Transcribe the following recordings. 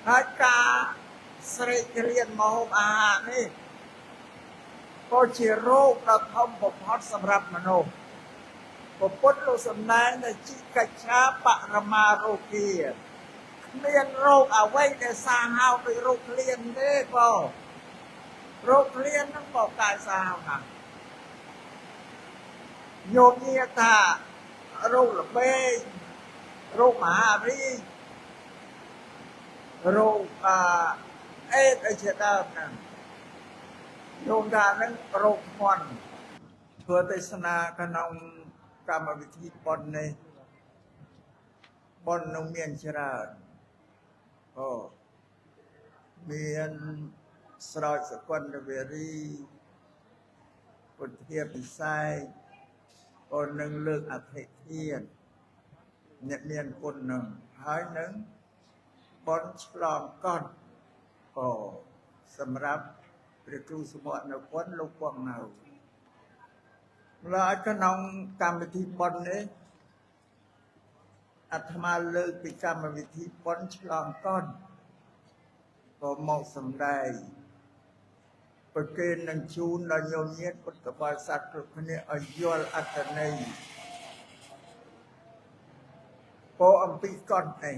ហើយការស្រេកក្រៀនមកហូបអាហារនេះក៏ជារោគដ៏ធំបំផុតសម្រាប់មនុស្សពុទ្ធលោកសម្ដែងថាជីកិច្ឆាបរមារោគាគ្មានរោគអ្វីដែលសាហាវដូចរោគឃ្លានទេបងរោគឃ្លានហ្នឹងបកកាយសាហាវណាស់ញោមញាថារោគល្បេងរោគមហារីករោគអេដអីជាដើមហ្នឹងញោមថាហ្នឹងរោគធ្ងន់ធ្វើទេសនាក្នុងកម្មវិធីប៉ុននេះប៉ុននឹងមានច្រើនមានស្រោចសកុណ្ឌវេរីពុទ្ធាពិសេសប៉ុននឹងលើកអធិធានអ្នកមានគុណនឹងហើយនឹងប៉ុនឆ្លងកត់សម្រាប់ព្រះគ្រូសមត្ថនៅប៉ុនលោកពងនៅឡើយក្នុងកម្មវិធីប៉ុននេះអាត្មាលើកពីកម្មវិធីប៉ុនឆ្លងកត់ក៏មកសម្ដែងប្រគេននឹងជូនដល់ញោមញាតិពុទ្ធបរិស័ទគ្រប់គ្នាឲ្យយល់អត្ថន័យពោអំពីកត់នេះ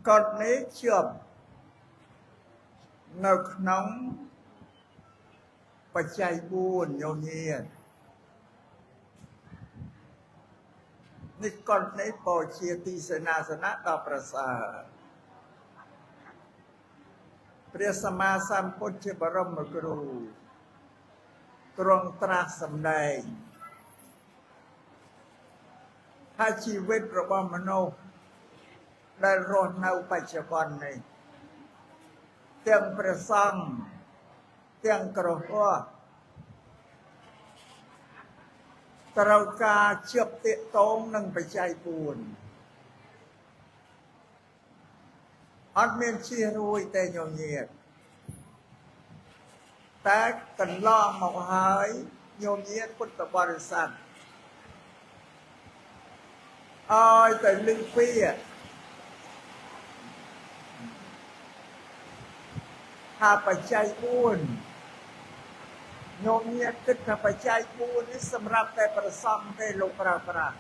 កត់នេះជាប់នៅក្នុងបច្ច័យ4ញោមញាតិនេះកត់នេះពោជាទីសេនាសនៈដ៏ប្រសើរព្រះសម្មាសម្ពុទ្ធជាបរមគ្រូទ្រង់ត្រាស់សម្ដែងថាជីវិតរបស់មនុស្សដែលរស់នៅបច្ចុប្បន្ននេះទាំងព្រះសង្ឃទាំងគ្រហស្ថត្រូវការជាប់ទាក់ទងនឹងបច្ច័យ4អត់មានជៀសរួចទេញោមញាតិតែកន្លងមកហើយញោមញាតិពុទ្ធបរិស័ទអើយតែលឺពីថាបច្ច័យ4ញោមញាតិគិតថាបច្ច័យ4នេះសម្រាប់តែប្រសង់ទេលោកប្រើប្រាស់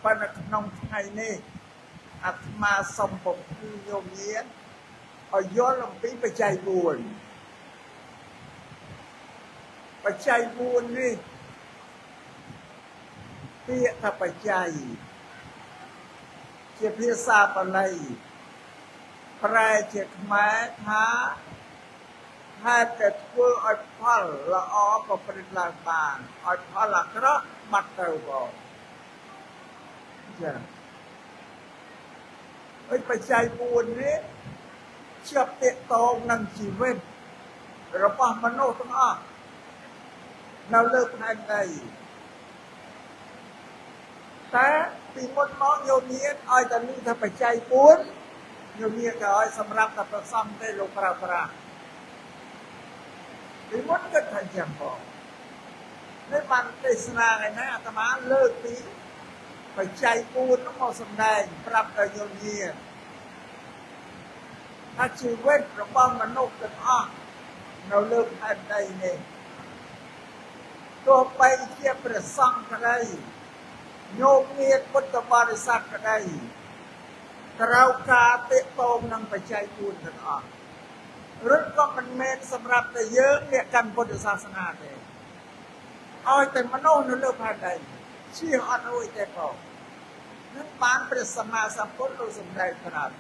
ប៉ុន្តែក្នុងថ្ងៃនេះអាត្មាសូមពំភឺញោមញាតិឲ្យយល់អំពីបច្ច័យ4បច្ច័យ4នេះពាក្យថាបច្ច័យជាភាសាបាលីប្រែជាខ្មែរថាហេតុតែធ្វើឲ្យផលល្អប្រព្រឹត្តឡើងបានឲ្យផលអាក្រក់បាត់ទៅបងចា៎ហើយបច្ច័យ4នេះជាប់ទាក់ទងនឹងជីវិតរបស់មនុស្សទាំងអស់នៅលើផ្នែកដីតែពីមុនមកញោមញាតិឲ្យតែមានថាបច្ច័យ4ញោមញាតិក៏ឲ្យសម្រាប់តែប្រសង់ទេលោកប្រើប្រាស់ពីមុនគិតថាយ៉ាងផងនេះបានទេសនាថ្ងៃនេះអាត្មាលើកពីបច្ច័យ4នោះមកសម្ដែងប្រាប់ដល់ញោមញាតិថាជីវិតរបស់មនុស្សទាំងអស់នៅលើផែនដីនេះទោះបីជាព្រះសង្ឃក្តីញោមញាតិពុទ្ធបរិស័ទក្តីត្រូវការទាក់ទងនឹងបច្ច័យ4ទាំងអស់ឬក៏មិនមែនសម្រាប់តែយើងអ្នកកាន់ពុទ្ធសាសនាទេឲ្យតែមនុស្សនៅលើផែនដីជៀសអត់រួចទេផងនឹងបានព្រះសម្មាសម្ពុទ្ធលោកសម្ដែងប្រាប់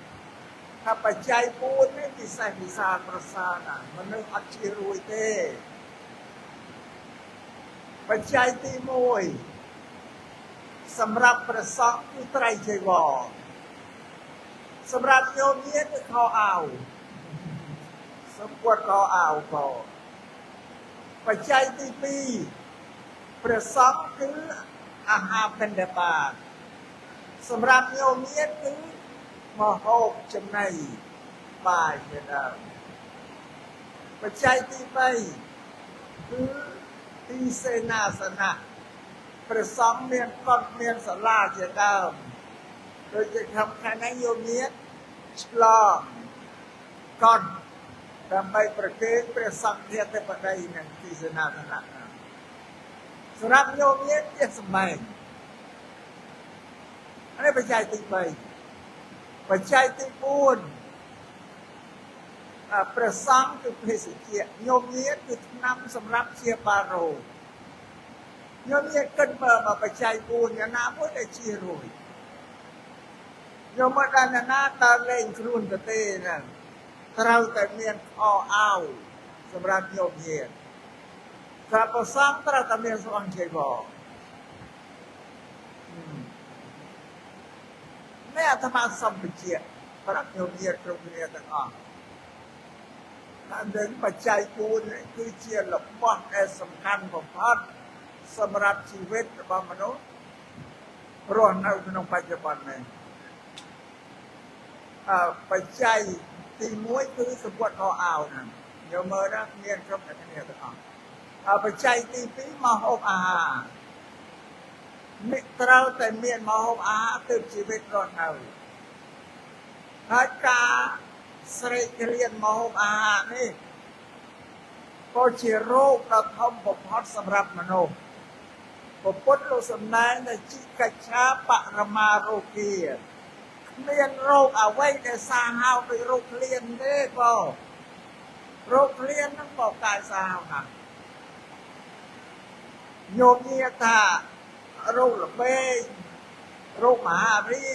ថាបច្ច័យ4នេះពិសេសវិសាលប្រសើរណាស់មនុស្សអត់ជៀសរួចទេបច្ច័យទី1សម្រាប់ព្រះសង្ឃគឺត្រៃចីវរសម្រាប់ញោមញាតិគឺខោអាវសម្ពុតខោអាវផងបច្ច័យទី2ព្រះសង្ឃគឺអាហារបិណ្ឌបាតសម្រាប់ញោមញាតិគឺមហូបចំណីបាយជាដើមបច្ច័យទី3គឺទីសេនាសនៈព្រះសង្ឃមានកុដិមានសាលាជាដើម โดยจะทำคะแนนโยมเนียฉลองก่อนทำไปประเกศประสังเทียนแต่ปัจจัยนั้นที่สนาธนาสำหรับโยมเนียที่สมัยอันนี้ปัจจัยที่ไปปัจจัยที่ปูนประสังคือเพศเกียโยมเนียคือนำสำหรับเชียบาโรโยมเนียขึ้นมาปัจจัยปูนอย่างน้ำพุทธเชียรุยโยมดานาตาเล่งครุนตะเต้นั่นเราแต่เมียนคออ้าวสำหรับโยมเนียสำหรับประสังเราแต่เมียนสว่างเชยบอกแม่ธรรมะสัมปเชียพระโยมเนียตรงนี้ต่างอ่ะการเดินปัจจัยปูนคือเชียร์หลับบ้านสำคัญของพัดสำหรับชีวิตบางมนุษย์รอดในขนมปัจจุบันนี้ปัจจัยตีมวยคือสมบูรณ์เขาเอานั่นเดี๋ยวเมื่อนักเรียนครับแต่เนี่ยต่างปัจจัยตีปีมาหอบอาหารมิตรเราแต่เมียนมาหอบอาหารตื่นชีวิตรอดในถ้าการสเรกเรียนมาหอบอาหารนี่ก็เชื้อโรคเราทำบกพร่องสำหรับมนุษย์พระพุทธเราสำนักในจิกัจฉาปรมาโรกีเรียนโรคเอาไว้ในสาหาวไปโรคเรียนได้ก็โรคเรียนต้องบอกกายสาหาวนะโยมเนียตาโรคหลับเบ้โรคมหารี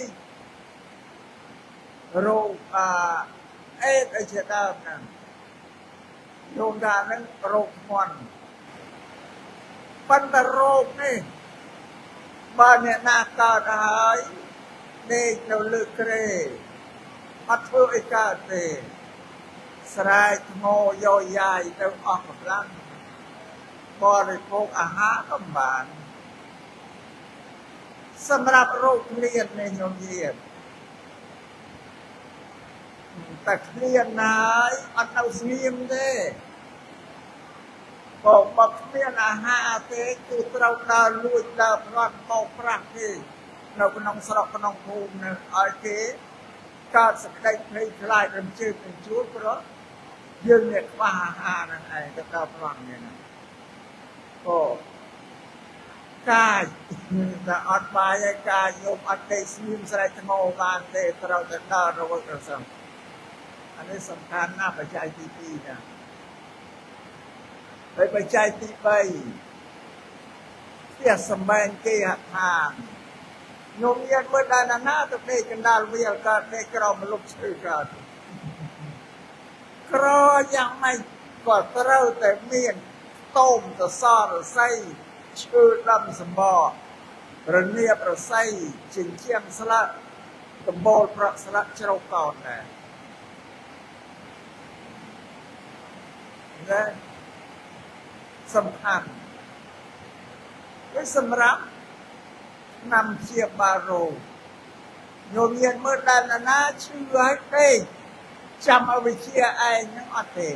โรคเอดไอเชดามนั่นโยมดานั้นโรคมอนปันตโรคนี่บ้านเนี่ยนาคาหายเด็กเราเลือกเกรมาเท่าไอ้กาเตสลายโง่ย่อยใหญ่เติมออกกำลังบริโภคอาหารกำบานสำหรับโรคเครียดในโยมเยียนแต่เครียดนายอันเอาเสียมเด้บอกว่าเครียดอาหารเตคือเราดาลุยดาพรอนเมาพระที่เราก็น้องสระก็น้องภูมินะไอ้เก๋การสักได้เพลงคลายกันชื่อเป็นชุดเพราะยืนเนี่ยว่าหานั่นไอ้ก็ดาพรอนเนี่ยนะก็กายแต่อัดไปกายโยมอัดเตะซิมใส่ทั้งโง่บานเตะเราจะได้เราก็กระสังอันนี้สำคัญน่าประจัยที่ปีนะไปประจัยที่ไปเที่ยสมัยเกี่ยทางโยมเรียนเมื่อใดนาตัวเด็กกันดาลเวียลกันเด็กเรามาลุกชื่อกันครอยังไม่กอดเราแต่เมียนต้มแต่ซอไส้ชื่อลำสมบ่ระเนียบระไส้จิงเชียงสละตะโบลพระสละเจ้าก่อนนะสำคัญไม่สำรับนำเชียบบาโรโยมเรียนเมื่อใดนาชื่อให้เต้จำเอาไปเชียไอ้นั่งอัดเตะ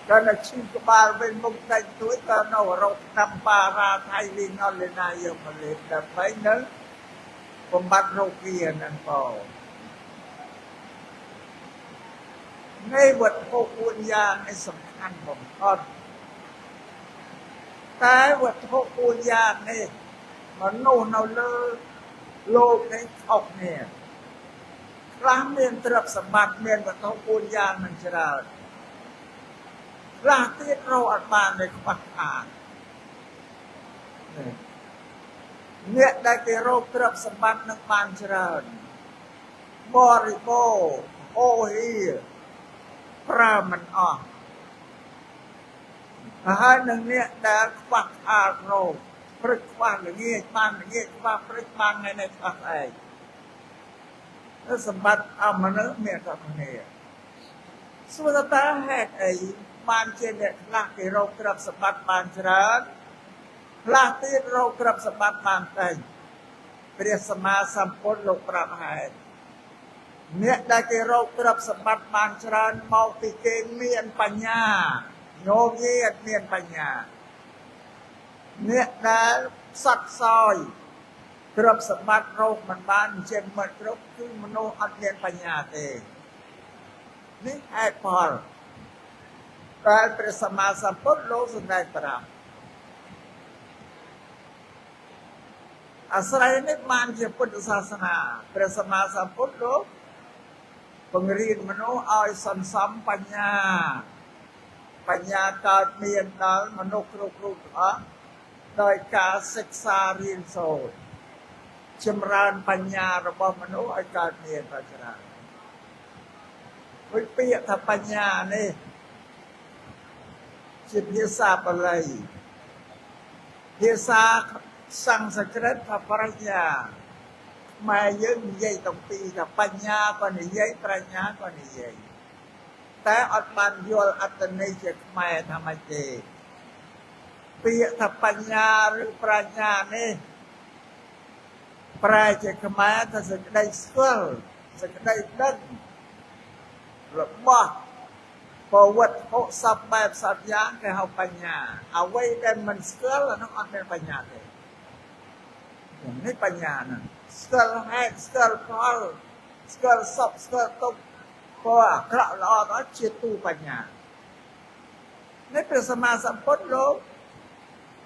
การชื่อกบาลเป็นมุกใจตัวกันเอาเราทำปาราไทยลินเอาเลยนายมาเลยแต่ไปนั้นผมบัตรโรเกียนั่นก็ในบทโภคุญญาในสำคัญผมก็แต่บทโภคุญญาเนี่ยมันโน่นเอาเลยโลกในออกเนี่ยครั้งเมียนตรับสมบัติเมียนบทโภคุญญามันจะได้ราที่เราอัดบานในขัดขาดเนี่ยได้แก่โรคตรับสมบัตินักบานเจริญบริโภคโอฮีพระมันออกอาหารหนึ่งเนี่ยได้ขัดขาดโรคพฤกษ์บ้านอย่างนี้บ้านอย่างนี้บ้านพฤกษ์บ้านในทักไอ้แล้วสมบัติเอามาเนื้อเมียกับเนี่ยสุดท้ายแหกไอ้บานเจเนี่ยพระที่เรากรับสมบัติบานเจริญพระที่เรากรับสมบัติบานเต็งเปรียบสมาสัมพุทธโลกปราบหายเนี่ยได้ที่เรากรับสมบัติบานเจริญเมาติเกณฑ์เมียนปัญญาโยเยียดเมียนปัญญาเนี่ยได้สัตซอยก ទ្រព្យសម្បត្តិរកមិនបានជាមិនគ្រប់គឺមនុស្សអត់មានបញ្ញាទេនេះហេតុផលដែលព្រះសម្មាសម្ពុទ្ធលោកសម្ដែងប្រាប់អាស្រ័យនេះបានជាពុទ្ធសាសនាព្រះសម្មាសម្ពុទ្ធលោកបង្រៀនមនុស្សឲ្យសន្សំបញ្ញាកើតមានដល់មនុស្សគ្រប់រូបទាំងអស់ដោយការសិក្សារៀនសូត្រចម្រើនបញ្ញារបស់មនុស្សឲ្យកើតមានបច្ចរាវិពាក្យថាបញ្ញានេះជាភាសាបាលីភាសាសំស្ក្រឹតថាប្រាជ្ញាខ្មែរយើងនិយាយទាំងពីរថាបញ្ញាក៏និយាយប្រាជ្ញាក៏និយាយតែអត់បានយល់អត្ថន័យជាខ្មែរថាម៉េចទេពាក្យថាបញ្ញាឬប្រាជ្ញានេះប្រែជាខ្មែរថាសេចក្តីស្គាល់សេចក្តីដឹងរបស់ប្រវត្តិហុសពបែបសត្វយ៉ាងគេហៅបញ្ញាអ្វីដែលមិនស្គាល់អានោះអត់មានបញ្ញាទេនេះបញ្ញាហ្នឹងស្គាល់ហេតុស្គាល់ផលស្គាល់សពស្គាល់ទុកក៏អាក្រក់ល្អដល់ជាទូបញ្ញានេះព្រះសម្មាសម្ពុទ្ធលោក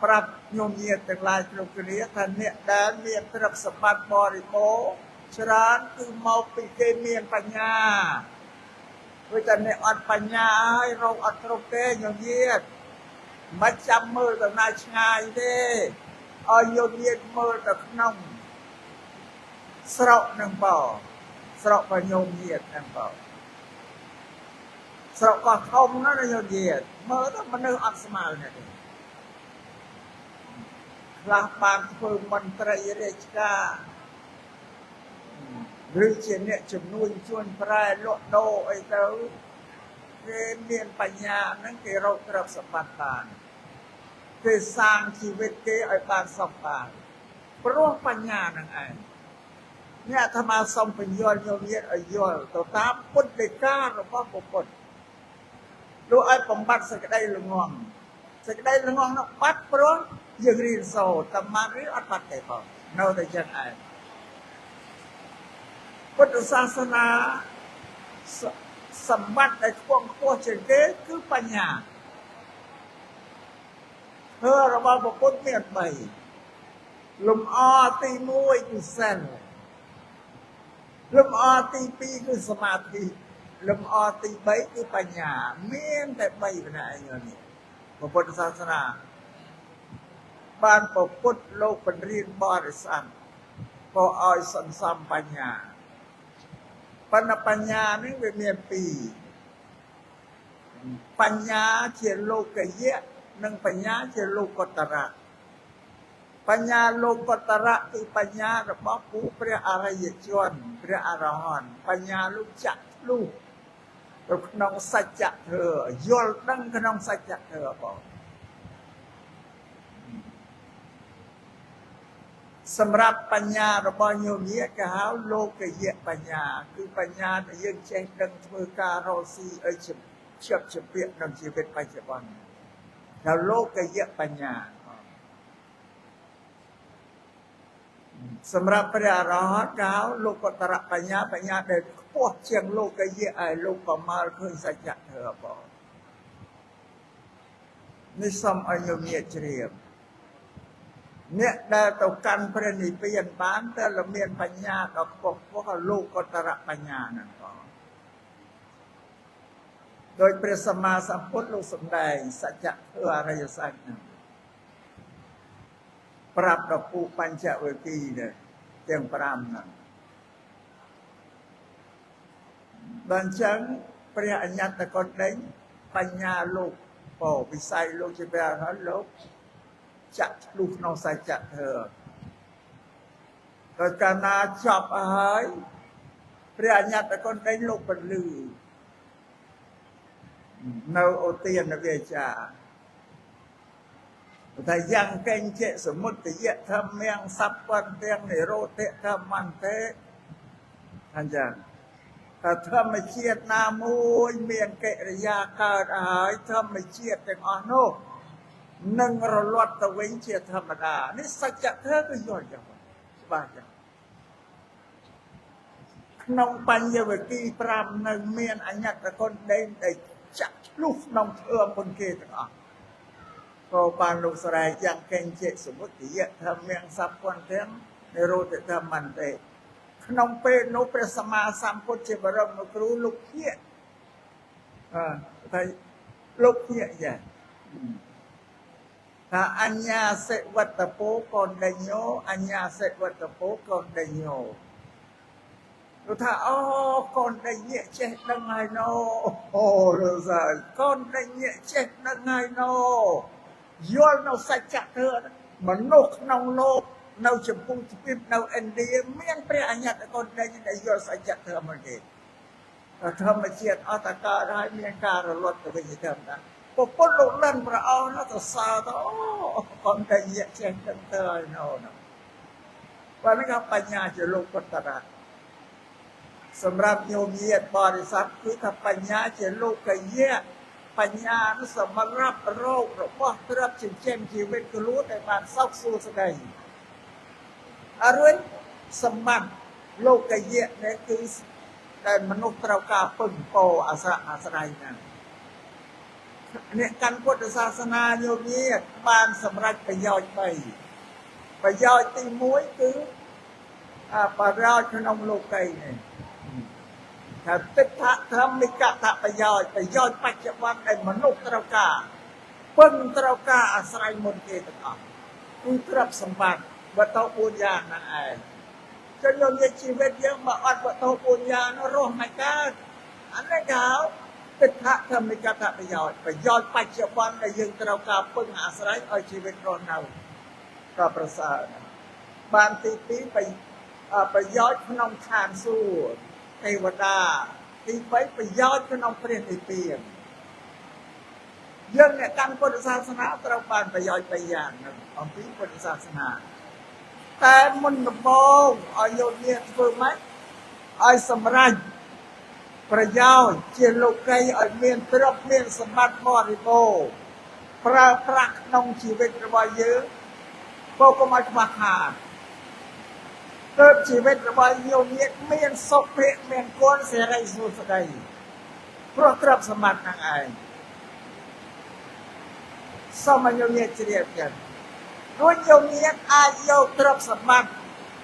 ប្រាប់ញោមញាតិទាំងឡាយគ្រប់គ្នាថាអ្នកដែលមានទ្រព្យសម្បត្តិបរិបូរណ៍ច្រើនគឺមកពីគេមានបញ្ញាព្រោះតែអ្នកអត់បញ្ញាហើយរកអត់គ្រប់ទេញោមញាតិមិនចាំមើលទៅណាឆ្ងាយទេឲ្យញោមញាតិមើលទៅក្នុងស្រុកនឹងបងស្រុករបស់ញោមញាតិហ្នឹងបងស្រុកក៏ធំណាស់ញោមញាតិមើលទៅមនុស្សអត់ស្មើនេះទេខ្លះបានធ្វើមន្ត្រីរាជការឬជាអ្នកជំនួញជួនប្រែលក់ដូរអីទៅគេមានបញ្ញាហ្នឹងគេរកទ្រព្យសម្បត្តិបានគេសាងជីវិតគេឲ្យបានសុខបានព្រោះបញ្ញាហ្នឹងឯងអ្នកអាត្មាសូមបញ្យល់ញោមញាតិឲ្យយល់ទៅតាមពុទ្ធដីការបស់ព្រះពុទ្ធលោកឲ្យបំបត្តិសេចក្តីល្ងងនោះបាត់ព្រោះយើងរៀនសូត្រតាមបានរៀនអត់បាត់ទេបងនៅតែចឹងឯងពុទ្ធសាសនាសម្បត្តិដែលខ្ពង់ខ្ពស់ជាងគេគឺបញ្ញាធ្វើរបស់ព្រះពុទ្ធមាន3លំអទី1គឺសិលលំអទី2គឺសមាធិលំអទី3គឺបញ្ញាមានតែ3ប៉ុណ្ណាឯងនេះពុទ្ធសាសនាបានព្រះពុទ្ធលោកបញ្រៀនបរិស័ទក៏ឲ្យសន្សំបញ្ញាប៉ុន្តែបញ្ញានេះវាមាន2បញ្ញាជាលោកយៈនិងបញ្ញាជាលោកុត្តរៈបញ្ញាលោកុត្តរៈគឺបញ្ញារបស់ព្រះអរិយជនព្រះអរហន្តបញ្ញាលោកចាក់លុះទៅក្នុងសច្ចធម៌យល់ដឹងក្នុងសច្ចធម៌បងសម្រាប់បញ្ញារបស់ញោមញាតិគេហៅលោកយៈបញ្ញាគឺបញ្ញាដែលយើងចេះដឹងធ្វើការរកស៊ីឲ្យជាប់ជាពាក្យក្នុងជីវិតបច្ចុប្បន្នដល់លោកយៈបញ្ញាសម្រាប់ព្រះអរហន្តគេហៅលោកុត្តរបញ្ញាបញ្ញាដែលខ្ពស់ជាងលោកយៈឲ្យលោកប្រមាលឃើញសច្ចធម៌បងនេះសូមឲ្យញោមញាតិជ្រាបអ្នកដែលទៅកាន់ព្រះនិព្វានបានតែលមានបញ្ញាដ៏ខ្ពស់ខ្ពស់លោកុត្តរបញ្ញាហ្នឹងបងដោយព្រះសម្មាសម្ពុទ្ធលោកសម្ដែងសច្ចធម៌អរិយសច្ចហ្នឹងប្រាប់ដល់ពួកបញ្ចវេគីទាំង5ហ្នឹងបានចឹងព្រះអញ្ញត្តកុដេញបញ្ញាលោកពោវិស័យលោកជាព្រះអរហន្តលោកចាក់ឆ្លុះក្នុងសច្ចធម៌ក៏កាលណាចប់ហើយព្រះអញ្ញត្តកុដេញលោកពលឺនៅអូទានវិជ្ជាតែយ៉ាងកេញចេសមុទយៈធម្មងសព្វន្ទាំងនិរោធិធម្មន្តិអញ្ចឹងតែធម្មជាតិណាមួយមានកិរិយាកើតហើយធម្មជាតិទាំងអស់នោះនឹងរលត់ទៅវិញជាធម្មតានេះសច្ចធម៌គឺយល់ចឹងច្បា ច្បាស់ចឹងក្នុងបញ្ញវគិ5នៅមានអញ្ញត្តគុណដេញដែលចាក់ឆ្លុះក្នុងធ្វើមុនគេទាំងអស់ក៏បានលោកស្រែកយ៉ាងកេងជិសមុទយៈធម្មងសពន្ទាំងនិរោធធម្មន្តិក្នុងពេលនោះព្រះសម្មាសម្ពុទ្ធជាបរមគ្រូលោកភៀកតែលោកភៀកយ៉ាងថាអញ្ញាសិវត្តពោកនដេញោអញ្ញាសិវត្តពោកនដេញោលោកថាអូកូនដេញចេះដឹងហើយណូអូលោកស្រីកូនដេញចេះដឹងហើយណូយល់នៅសច្ចធម៌មនុស្សក្នុងលោកនៅចម្ពោះទ្វីបនៅឥណ្ឌាមានព្រះអញ្ញត្តកូនដេញដែលយល់សច្ចធម៌មកទេធម្មជាតិអត់តកើតហើយមានការរលត់ទៅវិញធម្មតាពុទ្ធលោកលិនព្រះអង្គនោះទៅសើទៅអូកូនដេញចេះដឹងទៅហើយណូបាទនេះក៏បញ្ញាជាលោកពុទ្ធរាសម្រាប់ញោមញាតិបរិស័ទគឺថាបញ្ញាជាលោកយៈបញ្ញានោះសម្រាប់រោគរបស់ទ្រព្យចិញ្ចឹមជីវិតខ្លួនដែលបានសុខសួស្តីអរុញសម្បត្តិលោកយៈនេះគឺដែលមនុស្សត្រូវការពឹងពោអាស្រ័យណាអ្នកកាន់ពុទ្ធសាសនាញោមញាតិបានសម្រេចប្រយោជន៍3ប្រយោជន៍ទី1គឺប្រយោជន៍ក្នុងលោកីនេះថាទិដ្ឋធម្មិកតប្រយោជន៍បច្ចុប្បន្នដែលមនុស្សត្រូវការពឹងត្រូវការអាស្រ័យមុនគេទាំងអស់គឺទ្រព្យសម្បត្តិវត្ថុ4យ៉ាងហ្នឹងឯងចុះយើងជីវិតយើងបើអត់វត្ថុ4យ៉ាងនោះរស់មិនកើតអានេះគេហៅទិដ្ឋធម្មិកតប្រយោជន៍បច្ចុប្បន្នដែលយើងត្រូវការពឹងអាស្រ័យឲ្យជីវិតរស់នៅក៏ប្រសើរបានទី2ប្រយោជន៍ក្នុងឋានសួគ៌ទេវតាទី3ប្រយោជន៍ក្នុងព្រះនិព្វានយើងអ្នកកាន់ពុទ្ធសាសនាត្រូវបានប្រយោជន៍3យ៉ាងហ្នឹងអំពីពុទ្ធសាសនាតែមុនដំបូងឲ្យយោធាធ្វើម៉េចឲ្យសម្រេចប្រយោជន៍ជាលោកីឲ្យមានទ្រព្យមានសម្បត្តិបរិបូរណ៍ប្រើប្រាស់ក្នុងជីវិតរបស់យើងក៏កុំឲ្យខ្វះខាតទើបជីវិតរបស់ញោមញាតិមានសុខភាពមានគុណសេរីសួស្តីព្រោះទ្រព្យសម្បត្តិហ្នឹងឯងសូមញោមញាតិជ្រាបចឹងដូចញោមញាតិអាចយកទ្រព្យសម្បត្តិ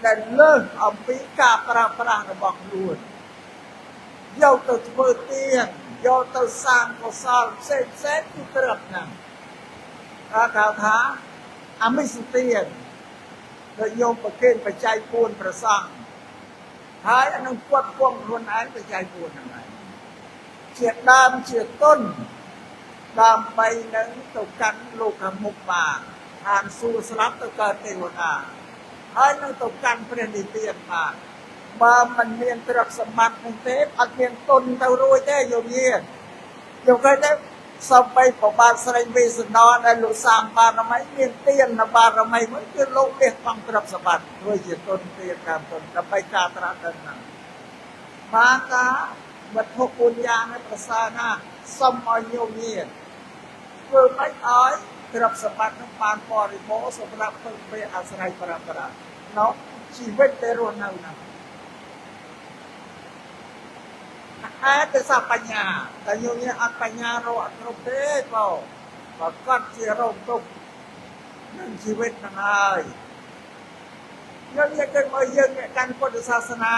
ដែលលើសអំពីការប្រើប្រាស់របស់ខ្លួនយកទៅធ្វើទានយកទៅសាងកុសលផ្សេងគឺទ្រព្យហ្នឹងគេថាអមិសទានដោយញោមប្រគេនបច្ច័យ4ប្រសង់ហើយអានឹងគាត់គង់ខ្លួនឯងបច្ច័យ4ហ្នឹងឯងជាដើមជាទុនដើម្បីនឹងទៅកាន់លោកខាងមុខបានឋានសួគ៌ស្លាប់ទៅកើតទេវតាហើយនឹងទៅកាន់ព្រះនិព្វានបានបើមិនមានទ្រព្យសម្បត្តិនោះទេអត់មានទុនទៅរួចទេយោញាតិយកឃើញទេសំបីប្របាទស្រីវិសណដែលលោកសាមបារមីមានទានបារមីមួយគឺលោកលះបង់ទ្រព្យសម្បត្តិធ្វើជាទុនទានតាមទុនដើម្បីការត្រាស់ដឹងហ្នឹងបានថាវត្ថុ4យ៉ាងនេះប្រសើរណាស់សូមឲ្យញោមញាតិធ្វើម៉េចឲ្យទ្រព្យសម្បត្តិនោះបានបរិបូរណ៍សម្រាប់ពឹងពាក់អាស្រ័យប្រាប្រានោះជីវិតដែលរស់នៅហ្នឹងតែសាបញ្ញាតែញោមញាតិអត់បញ្ញារកអត់គ្រប់ទេបងបើគាត់ជារោគទុក្ខនឹងជីវិតហ្នឹងហើយញោមញាតិគិតមកយើងអ្នកកាន់ពុទ្ធសាសនា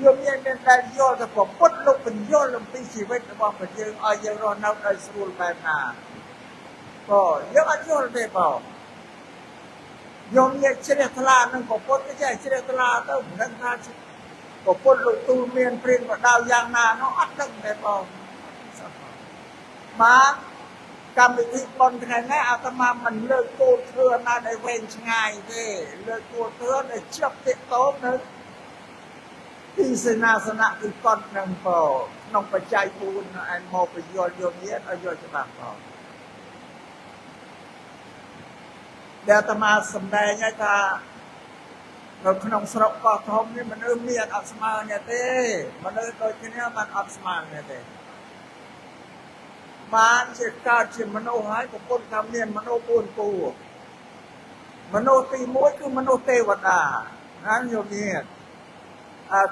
ញោមញាតិមានតែយល់តែពុទ្ធលោកបញ្យល់អំពីជីវិតរបស់ព្រះយើងឲ្យយើងរស់នៅដោយស្រួលបែបណាបងយើងអត់យល់ទេបងញោមញាតិជ្រះថ្លានឹងពុទ្ធគេចេះជ្រះថ្លាទៅមិនដឹងថាពុទ្ធលោកទូលមានព្រានបដៅយ៉ាងណានោះអត់ដឹងទេបងបាទកម្មវិធីបុណ្យថ្ងៃនេះអាត្មាមិនលើកគោលធ្វើណាដែលវែងឆ្ងាយទេលើកគោលធ្វើដែលជាប់ទាក់ទងនៅទីសេនាសនៈគឺកត់នឹងបងក្នុងបច្ច័យ4ឯងមកបញ្យល់យោមញាតិឲ្យយល់ច្បាស់បងដែលអាត្មាសម្ដែងឲ្យថានៅក្នុងស្រុកកោះធំនេះមនុស្សមានអត់ស្មើនេះទេមនុស្សដូចគ្នាបានអត់ស្មើនេះទេបានជាកើតជាមនុស្សហើយប្រពុតថាមានមនុស្ស4ពូមនុស្សទី1គឺមនុស្សទេវតា ណាញោមញាតិ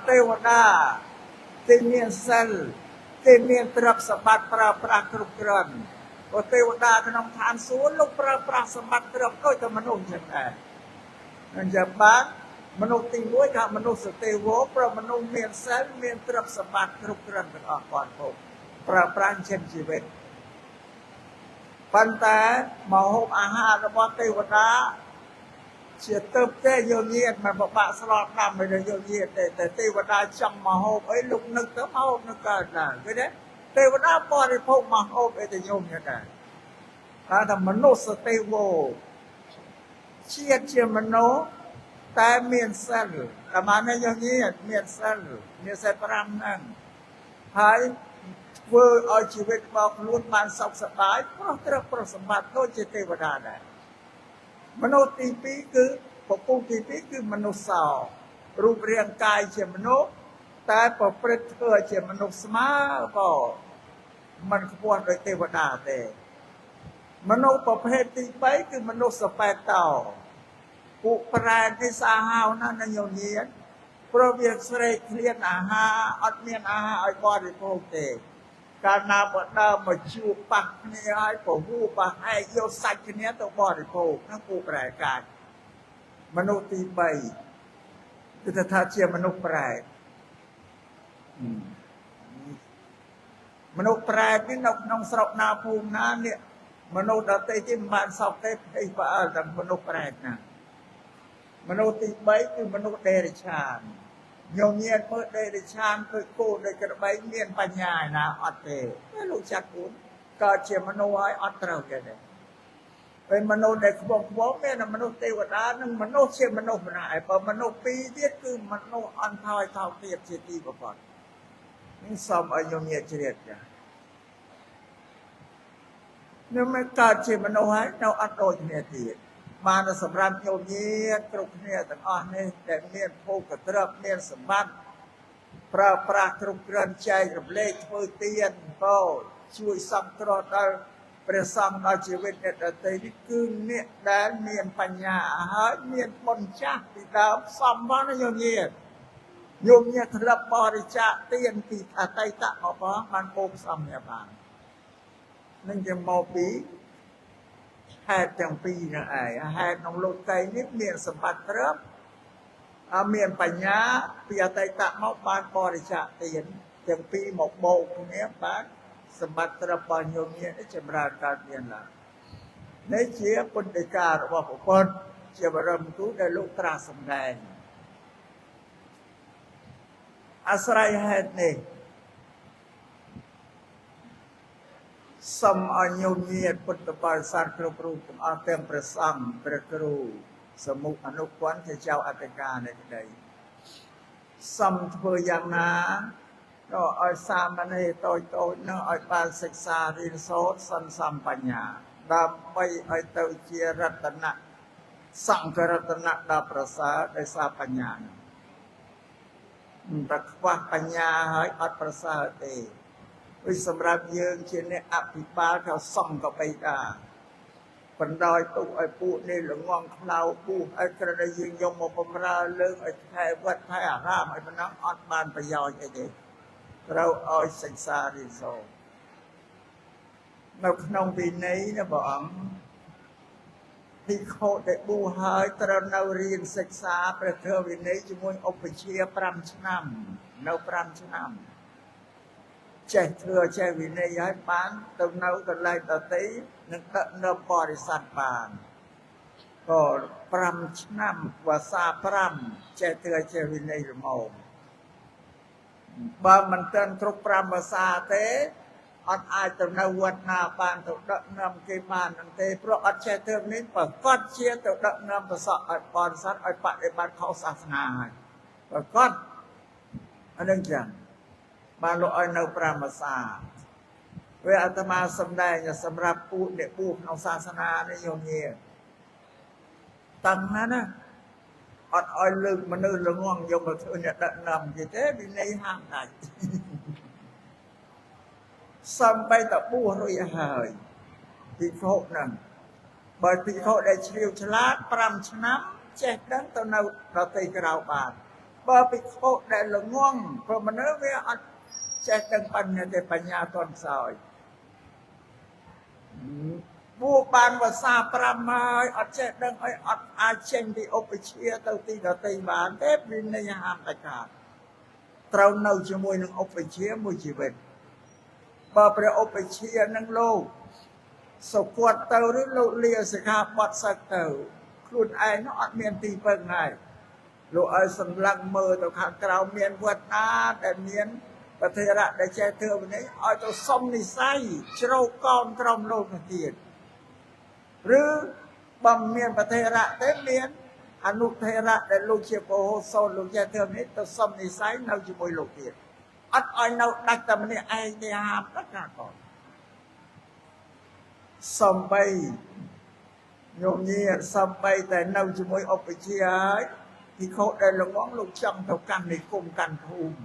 ទេវតាទេមានសិលទេមានទ្រព្យសម្បត្តិប្រើប្រាស់គ្រប់គ្រាន់ព្រោះទេវតាក្នុងឋានសួគ៌លោកប្រើប្រាស់សម្បត្តិគ្រប់ដូចតែមនុស្សចឹងដែរអញ្ចឹងបាទមនុស្សទី1ថាមនុស្សទេវព្រោះមនុស្សមានសិលមានទ្រព្យសម្បត្តិគ្រប់គ្រាន់ទាំងអស់គាត់ពុកប្រើប្រាស់ចិញ្ចឹមជីវិតប៉ុន្តែមហូបអាហាររបស់ទេវតាជាទៅទេយោញាតមកបបាក់ស្លដាំឲ្យយោញាតតែទេវតាចង់មហូបអីលោកនឹកទៅមហូបនឹងកើតដែរឃើញទេទេវតាបរិភោគមហូបអីទៅញោមញាតដែរថាមនុស្សទេវជាតិជាមនុស្សតែមានសិលតែបានយោញាតមានសិល5ហ្នឹងហើយធ្វើឲ្យជីវិតរបស់ខ្លួនបានសុខសប្បាយព្រោះត្រូវប្រសម្បត្តិដូចជាទេវតាដែរមនុស្សទី2គឺពពុះទី2គឺមនុស្សសោរូបរាងកាយជាមនុស្សតែប្រព្រឹត្តធ្វើជាមនុស្សស្មើក៏មិនខ្ពស់ដោយទេវតាទេមនុស្សប្រភេទទី3គឺមនុស្សសបែតតោពួកប្រែទីសាហាវណាស់ញោមញាតព្រោះវាស្រេកឃ្លានអាហារអត់មានអាហារឲ្យបរិភោគទេកាលណាបើដើរមកជួបប៉ះគ្នាឲ្យប្រហួប្រហែកយកសាច់គ្នាទៅបរិភោគហ្នឹងពួកប្រែកាចមនុស្សទី3គឺថាជាមនុស្សប្រែមនុស្សប្រែនេះនៅក្នុងស្រុកណាភូមិណានេះមនុស្សដទៃទៀតមិនបានសោកទេភ័យផ្អើលតែមនុស្សប្រែណាមនុស្សទី3គឺមនុស្សដេរឆានញោមញាតមើលដេរឆានដូចគោដូចក្របីមានបញ្ញាឯណាអត់ទេលោកចាត់គូនកើតជាមនុស្សហើយអត់ត្រូវទេពេលមនុស្សដែលខ្ពស់មានមនុស្សទេវតានិងមនុស្សជាមនុស្សម្នាក់ឯបើមនុស្ស2ទៀតគឺមនុស្សអន់ថយថោកទៀតជាទីបំផុតនេះសូមឲ្យញោមញាតជ្រាបចាខ្ញុំមិនកើតជាមនុស្សហើយនៅអត់ដូចគ្នាទៀតបានសម្រាប់ញោមញាតគ្រប់គ្នាទាំងអស់នេះដែលមានភោគទ្រព្យមានសម្បត្តិប្រើប្រាស់គ្រប់គ្រាន់ចែករំលែកធ្វើទានក៏ជួយសង្គ្រោះដល់ព្រះសង្ឃដល់ជីវិតអ្នកដទៃនេះគឺអ្នកដែលមានបញ្ញាហើយមានបុណ្យចាស់ពីដើមសំបានញោមញាតធ្លាប់បរិច្ចាគទានពីអតីតមកផងបានបូកសំញាបាននឹងជាមកពីហេតុទាំងពីរហ្នឹងឯងហេតុក្នុងលោកីនេះមានសម្បត្តិទ្រព្យមានបញ្ញាពីអតីតមកបានបរិច្ចាគទានទាំងពីរមកបូកគ្នាបានសម្បត្តិទ្រព្យរបស់ញោមញាតចម្រើនកើតមានឡើងនេះជាពុទ្ធដីការបស់ព្រះពុទ្ធជាបរមគ្រូដែលលោកត្រាស់សម្ដែងអាស្រ័យហេតុនេះសូមឲ្យញោមញាតពុទ្ធបរិស័ទគ្រប់រូបទាំងអស់ទាំងព្រះសង្ឃព្រះគ្រូសមុខអនុព័ន្ធជាចៅអធិការនៃក្តីសូមធ្វើយ៉ាងណាក៏ឲ្យសាមណេរតូចនោះឲ្យបានសិក្សារៀនសូត្រសន្សំបញ្ញាដើម្បីឲ្យទៅជារតនៈសង្ឃរតនៈដល់ប្រសើរដោយសារបញ្ញាមិនតែខ្វះបញ្ញាហើយអត់ប្រសើរទេvìសម្រាប់យើងជាអ្នកអភិបាលថាសង្ឃបិតាបណ្ដោយទុកឲ្យពួកនេះល្ងងខ្លៅពុះឲ្យក្រដែលយើងយកមកបំរើលើកឲ្យថែវត្តថែអារាមឲ្យប៉ុណ្ណឹងអត់បានប្រយោជន៍អីទេត្រូវឲ្យសិក្សារៀនសូត្រនៅក្នុងវិន័យណាព្រះអង្គភិក្ខុដែលបួសហើយត្រូវនៅរៀនសិក្សាព្រះធម៌វិន័យជាមួយឧបជា5ឆ្នាំនៅ5ឆ្នាំចេះធ្វើចេះវិន័យឲ្យបានទៅនៅកន្លែងដទៃនឹងដឹកនាំបរិស័ទបានក៏5ឆ្នាំវាសា5ចេះធ្វើចេះវិន័យរមោបើមិនទាន់គ្រប់5ភាសាទេអត់អាចទៅនៅវត្តណាបានទៅដឹកនាំគេបាននឹងទេព្រោះអត់ចេះធ្វើនេះប្រកាសជាទៅដឹកនាំប្រសពឲ្យបរិស័ទឲ្យបដិបត្តិខុសសាសនាហើយប្រកាសអានឹងចឹងបានលោកឲ្យនៅ5ភាសាវាអាត្មាសម្ដែងសម្រាប់ពួកអ្នកបួសក្នុងសាសនានេះញោមញាតតាំងណាអត់ឲ្យលើកមនុស្សល្ងងយកមកធ្វើអ្នកដឹកនាំគេទេវិន័យហាមដាច់សំបីតបួសរួចហើយភិក្ខុហ្នឹងបើភិក្ខុដែលជ្រាវឆ្លាត5ឆ្នាំ ចេះដឹងទៅនៅប្រទេសក្រៅបានបើភិក្ខុដែលល្ងងព្រោះមនុស្សវាអត់ចេះដឹងបញ្ញត្តិបញ្ញាតន់ខ្សោយបួបានភាសា5ហើយអត់ចេះដឹងអីអត់អាចចេញពីឧបជាទៅទីដទៃបានទេវិន័យហាមដាច់ខាតត្រូវនៅជាមួយនឹងឧបជាមួយជីវិតបើព្រះឧបជានឹងលោកសុគាត់ទៅឬលោកលាសិក្ខាបទសឹកទៅខ្លួនឯងនោះអត់មានទីពឹងហើយលោកឲ្យសម្លឹងមើលទៅខាងក្រៅមានវត្តណាដែលមានប្រធេរៈដែលចេះធ្វើវិន័យឲ្យទៅសុំនិស័យជ្រោកកោនក្រុមលោកនោះទៀតឬបើមានប្រធេរៈទេមានអនុធេរៈដែលលោកជាពហុសោតលោកចេះធ្វើនេះទៅសុំនិស័យនៅជាមួយលោកទៀតអត់ឲ្យនៅដាច់តែម្នាក់ឯងទេហាមដាច់ខាតផងសំបីញោមញាតសំបីតែនៅជាមួយឧបជាហើយភិក្ខុដែលល្ងងលោកចង់ទៅកាន់និគមកាន់ភូមិ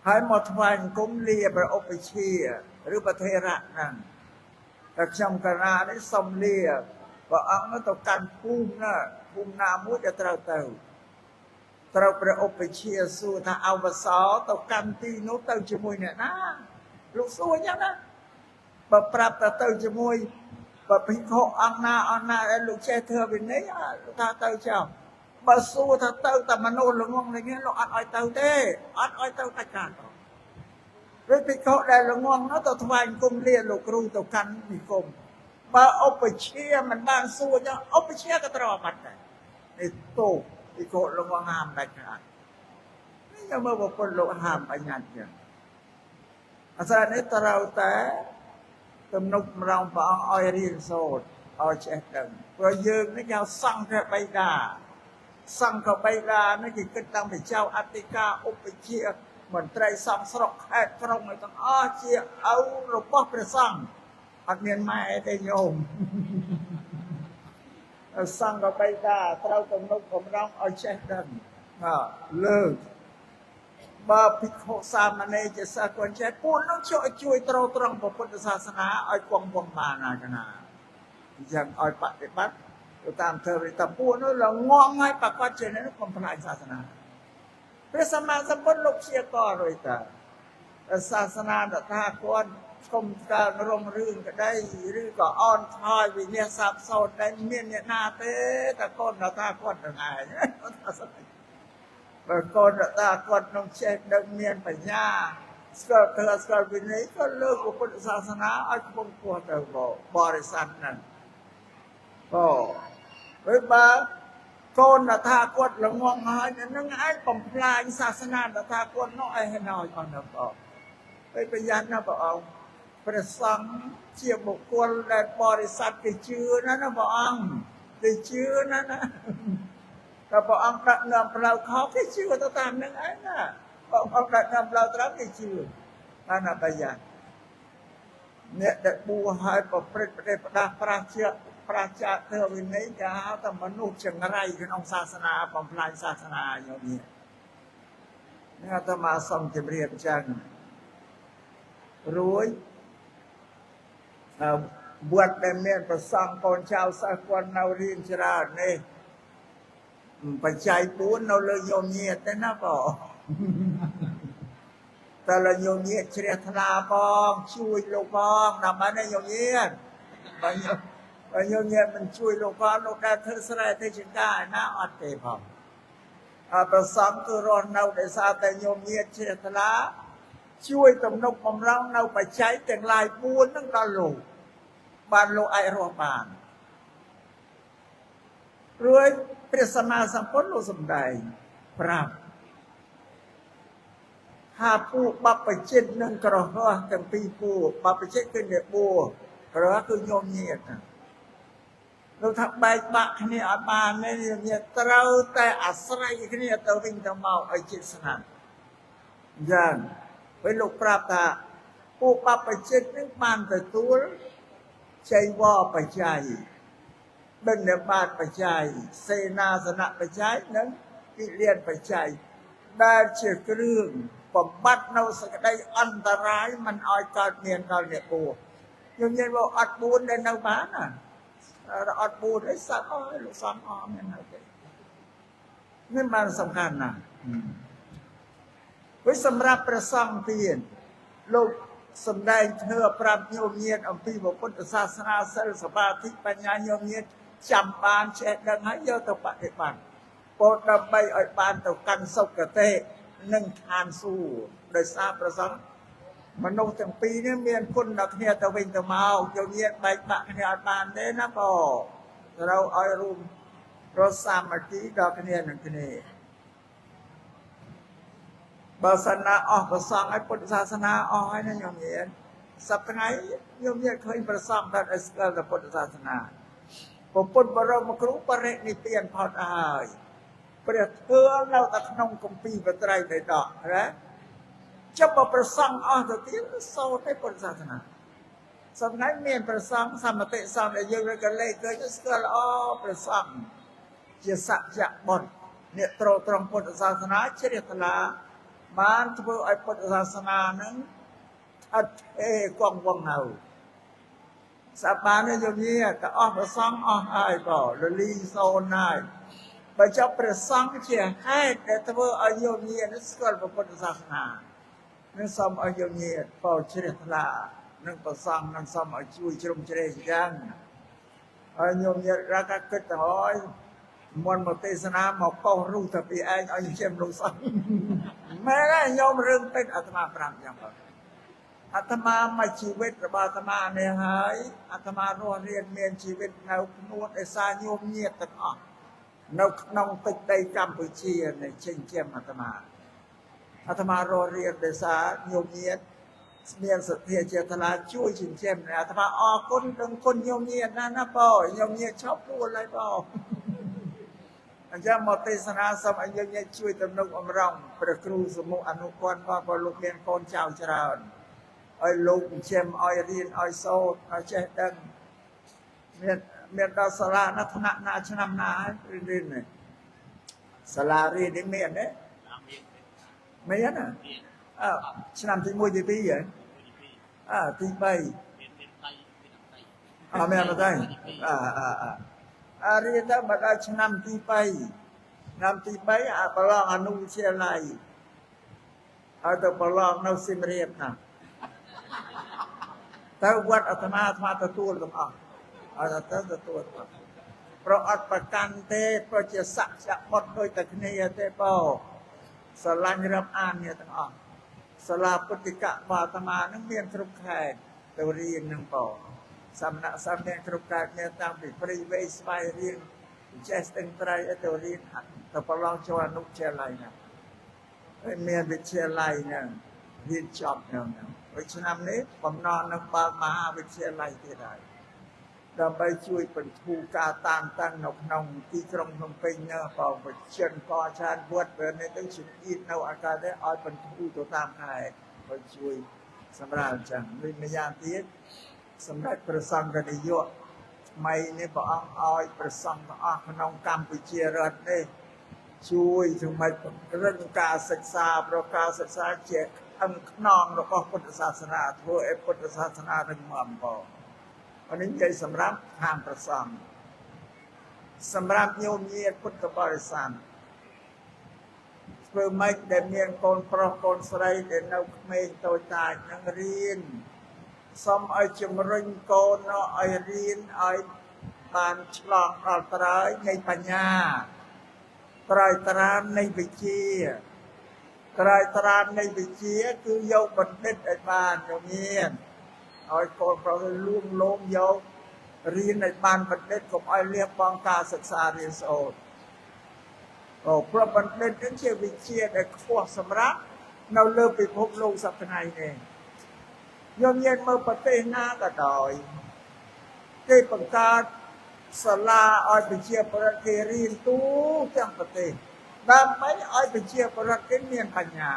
ហើយមកថ្វាយអង្គមលាព្រះឧបជាឬប្រធេរៈហ្នឹងតែខ្ញុំកណានេះសុំលាព្រះអង្គទៅកាន់ភូមិណាភូមិណាមួយដែលត្រូវព្រះឧបជាសួរថាអវសរទៅកាន់ទីនោះទៅជាមួយអ្នកណាលោកសួរអញ្ចឹងណាបើប្រាប់ទៅជាមួយបើភិក្ខុអង្គណាដែលលោកចេះធ្វើវិន័យលោកថាទៅចោលបើសួរថាទៅតែមនុស្សល្ងងនេះលោកអត់ឲ្យទៅទេអត់ឲ្យទៅដាច់ខាតឬភិក្ខុដែលល្ងងនោះទៅថ្វាយអង្គមលាលោកគ្រូទៅកាន់និគមបើឧបជាមិនបានសួរចឹងឧបជាក៏ត្រូវបាត់ដែរនេះទោសភិក្ខុល្ងងហាមដាច់ខាតនេះយកមើលប្រពន្ធលោកហាមបញ្ញត្តិចឹងអាស្រ័យនេះត្រូវតែទំនុកម្រងព្រះអង្គឲ្យរៀនសូត្រឲ្យចេះដឹងព្រោះយើងនេះហៅសង្ឃបិតានេះគេគិតតាំងពីចៅអធិការឧបជាមន្ត្រីសង្ឃស្រុកខេត្តក្រុងឲ្យទាំងអស់ជាឪរបស់ព្រះសង្ឃអត់មានម៉ែទេញោមសង្ឃបិតាត្រូវទំនុកម្រងឲ្យចេះដឹងលើកបើភិក្ខុសាមណេរជាសិស្សគាត់ចេះពួកនោះជួយទ្រទ្រង់ពុទ្ធសាសនាឲ្យគង់វង្សបានណាកណាអញ្ចឹងឲ្យបប្រតិបត្តិទៅតាមធ្វើវិតពួកនោះល្ងងឲ្យប្រកាសជានេះបំផ្លាញសាសនាព្រះសម្មាសម្ពុទ្ធលោកព្យាកររួចតាសាសនាតថាគាត់ឈុំស្កើងរងរឿងក្តីឬក៏អន់ថយវិញ្ញាសាបសោតដែលមានអ្នកណាទេតែកូនតថាគាត់នឹងឯងបើកូនតាគាត់នឹងចេះដឹងមានបញ្ញាស្គាល់ធ្វើស្គាល់វិន័យក៏លើកពុទ្ធសាសនាឲ្យគង់ពោះទៅបរិស័ទហ្នឹងហើយបើកូនតាគាត់ល្ងងហើយនឹងឯងបំផ្លាញសាសនាតាគាត់នោះឲ្យណោចអស់ទៅបងហើយប្រយ័ត្នណាព្រះអង្គព្រះសង្ឃជាបុគ្គលដែលបរិស័ទគេជឿណាព្រះអង្គគេជឿណាតែព្រះអង្គដាក់នាំផ្លូវខុសគេជឿទៅតាមនឹងឯងណាព្រះអង្គដាក់នាំផ្លូវត្រង់គេជឿបានណាប្រយ័ត្នអ្នកដែលបួសឲ្យប្រព្រឹត្តប្រទេសផ្ដាស់ប្រាជ្ញធ្វើវិន័យគេហៅថាមនុស្សចង្រៃក្នុងសាសនាបំផ្លាញសាសនាញោមនេះអាត្មាសូមជម្រាបចឹងរួចវត្តដែលមានប្រសង់កូនចៅសិស្សគាត់នៅរៀនច្រើននេះបច្ច័យ4នៅលើញោមញាតទេណាបងតែលើញោមញាតជ្រះថ្លាបងជួយលោកបងដើម្បីញោមញាតបើញោមញាតមិនជួយលោកបងលោកដែលធ្វើស្រែធ្វើចង្ការឯណាអត់ទេផងប្រសង់គឺរស់នៅដោយសារតែញោមញាតជ្រះថ្លាជួយទំនុកបំរុងនៅបច្ច័យទាំងឡាយ4ហ្នឹងដល់លោកបានលោកអាចរស់បានរួចព្រះសម្មាសម្ពុទ្ធលោកសម្ដែងប្រាប់ថាពួកបព្វជិតនិងក្រហមទាំងពីរពួកបព្វជិតគឺអ្នកបួសក្រហមគឺញោមញាតលោកថាបែកបាក់គ្នាអត់បានទេញោមញាតត្រូវតែអាស្រ័យគ្នាទៅវិញទៅមកឲ្យជិតស្នាយ៉ាងពេលលោកប្រាប់ថាពួកបព្វជិតនឹងបានទទួលចៃវរបច្ច័យបិណ្ឌបាតបច្ច័យសេនាសនៈបច្ច័យនិងគិលានបច្ច័យដែលជាគ្រឿងបំបត្តិនៅសក្តីអន្តរាយមិនឲ្យកើតមានដល់អ្នកបួសខ្ញុំនិយាយថាអត់4ដែលនៅបានណា អត់បួនអីសាប់អស់លោកសំអស់មានហើយទេនេះបានសំខាន់ណាស់វិញសម្រាប់ព្រះសង្ឃទៀតលោកសំដែងធ្វើប្រាប់ញោមញាតអំពីពុទ្ធសាសនាសិលសមាធិបញ្ញាញោមញាតចាំបានចេះដឹងហើយយកទៅបប្រតិបត្តិពោលដើម្បីឲ្យបានទៅកាន់សុគតិនិងឋានសួគ៌ដោយសារព្រះសង្ឃមនុស្សទាំងពីរនេះមានគុណដល់គ្នាទៅវិញទៅមកញោមញាតបែកបាក់គ្នាអត់បានទេណាបងត្រូវឲ្យរួមរកសាមគ្គីដល់គ្នានឹងគ្នាបើសិនណាអស់ប្រសងឲ្យពុទ្ធសាសនាអស់ហើយណាញោមញាតសប្តាហ៍ញោមញាតឃើញប្រសងដល់ស្គាល់ដល់ពុទ្ធសាសនាពុទ្ធបរមគ្រូបរិនិព្វានផុតហើយព្រះធ្វើនៅតែក្នុងគម្ពីរបត្រៃបិដកណាចាប់បើប្រសងអស់ទៅទៀតសូត្រឲ្យពុទ្ធសាសនាសំណាញ់មានប្រសងសមតិសំដែលយើងក៏លេខឃើញស្គាល់ល្អប្រសងជាសច្ចៈបុត្រអ្នកត្រង់ពុទ្ធសាសនាជ្រះថ្លាបានធ្វើឲ្យពុទ្ធសាសនានឹងអត់គង់វង្សនៅសាបានយោញាក៏អស់ប្រសងអស់ហើយក៏លលីសូនហើយបើចាប់ព្រះសង្ឃជាហេតុដែលធ្វើឲ្យយោញានឹងស្គាល់ពុទ្ធសាសនានឹងសូមឲ្យយោញាពោជ្រះថ្លានឹងប្រសងនឹងសូមឲ្យជួយជ្រោមជ្រែងយ៉ាងហើយយោញារកគិតទៅហើយមុនមកទេសនាមកកោសរូបទៅពីឯងឲ្យខ្ញុំលោកសោះមែនទេញោមរឿងពេកអាត្មាប្រាប់យ៉ាងហ្នឹងអាត្មាមកជីវិតរបស់អាត្មានេះហើយអាត្មារស់រៀនមានជីវិតនៅក្នុងឯសាញោមញាតទាំងអស់នៅក្នុងទឹកដីកម្ពុជានៃចិញ្ចឹមអាត្មារស់រៀនដោយសារញោមញាតមានសទ្ធាចេតនាជួយចិញ្ចឹមអាត្មាអរគុណដល់គុណញោមញាតណាបងញោមញាតឈប់ពួលហើយបងអញ្ចឹងមកទេសនាសូមឲ្យយើងជួយទំនុកអំរងព្រះគ្រូសមុអនុព័ន្ធក៏លោកមានកូនចៅច្រើនឲ្យលោកចិញ្ចឹមឲ្យរៀនឲ្យសូត្រឲ្យចេះដឹងមានដល់សាលាណាថ្នាក់ណាឆ្នាំណារៀននេះសាលារៀននេះមានទេមានណាឆ្នាំទី1ទី2ហ៎ទី3មានអត់ទេរៀនទៅមកដល់ឆ្នាំទី3ប្រឡងអនុវិទ្យាល័យហើយទៅប្រឡងនៅសៀមរាបណាទៅវត្តអាត្មាទទួលទាំងអស់ឲ្យទៅទទួលប្រអត់ប្រកាន់ទេប្រជាសក្យបុត្រដូចតែគ្នាទេបងស្រឡាញ់រាប់អានគ្នាទាំងអស់សាលាពុទ្ធិកបាអាត្មានឹងមានគ្រប់ខេត្តទៅរៀននឹងបងសំណាក់សំដែងគ្រប់កើតមានតាំងពីព្រៃវែងស្វាយរៀងចេះស្ទឹងត្រែងទៅរៀនទៅប្រឡងចូលអនុវិទ្យាល័យណាហើយមានវិទ្យាល័យហ្នឹងរៀនចប់ហ្នឹងហើយឆ្នាំនេះបំណងនឹងបើកមហាវិទ្យាល័យទៀតហើយដើម្បីជួយបន្ធូរការតានតឹងនៅក្នុងទីក្រុងភ្នំពេញណាបងបញ្ចិនក៏ច្រើនវត្តពេលនេះទៅជំនាញនៅអាកាសនេះឲ្យបន្ធូរទៅតាមខេត្តឲ្យជួយសម្រាប់អញ្ចឹងវិញម្យ៉ាងទៀតសម្រាប់ព្រះសង្ឃនាយកថ្មីនេះព្រះអង្គឲ្យព្រះសង្ឃទាំងអស់ក្នុងកម្ពុជារដ្ឋនេះជួយសម្រាប់រឹងការសិក្សាប្រការសិក្សាជាខ្នងរបស់ពុទ្ធសាសនាធ្វើឲ្យពុទ្ធសាសនារឹងមាំបងនេះនិយាយសម្រាប់ខាងព្រះសង្ឃសម្រាប់ញោមញាតពុទ្ធបរិស័ទធ្វើម៉េចដែលមានកូនប្រុសកូនស្រីដែលនៅក្មេងតូចតាចនឹងរៀនសូមឲ្យជំរុញកូនឲ្យរៀនឲ្យបានឆ្លងដល់ត្រើយនៃបញ្ញាត្រើយត្រាននៃវិជ្ជាត្រើយត្រាននៃវិជ្ជាគឺយកបណ្ឌិតឲ្យបានមានឲ្យកូនប្រុសលួងលោមយករៀនឲ្យបានបណ្ឌិតកុំឲ្យលះបង់ការសិក្សារៀនសូត្រព្រោះបណ្ឌិតនេះជាវិជ្ជាដែលខ្ពស់សម្រាប់នៅលើពិភពលោកសប្តាហ៍នេះយើងមានមើលប្រទេសណាក៏ដោយគេបង្កើតសាលាឲ្យប្រជាពលរដ្ឋគេរៀនទូទាំងប្រទេសដើម្បីឲ្យប្រជាពលរដ្ឋគេមានបញ្ញា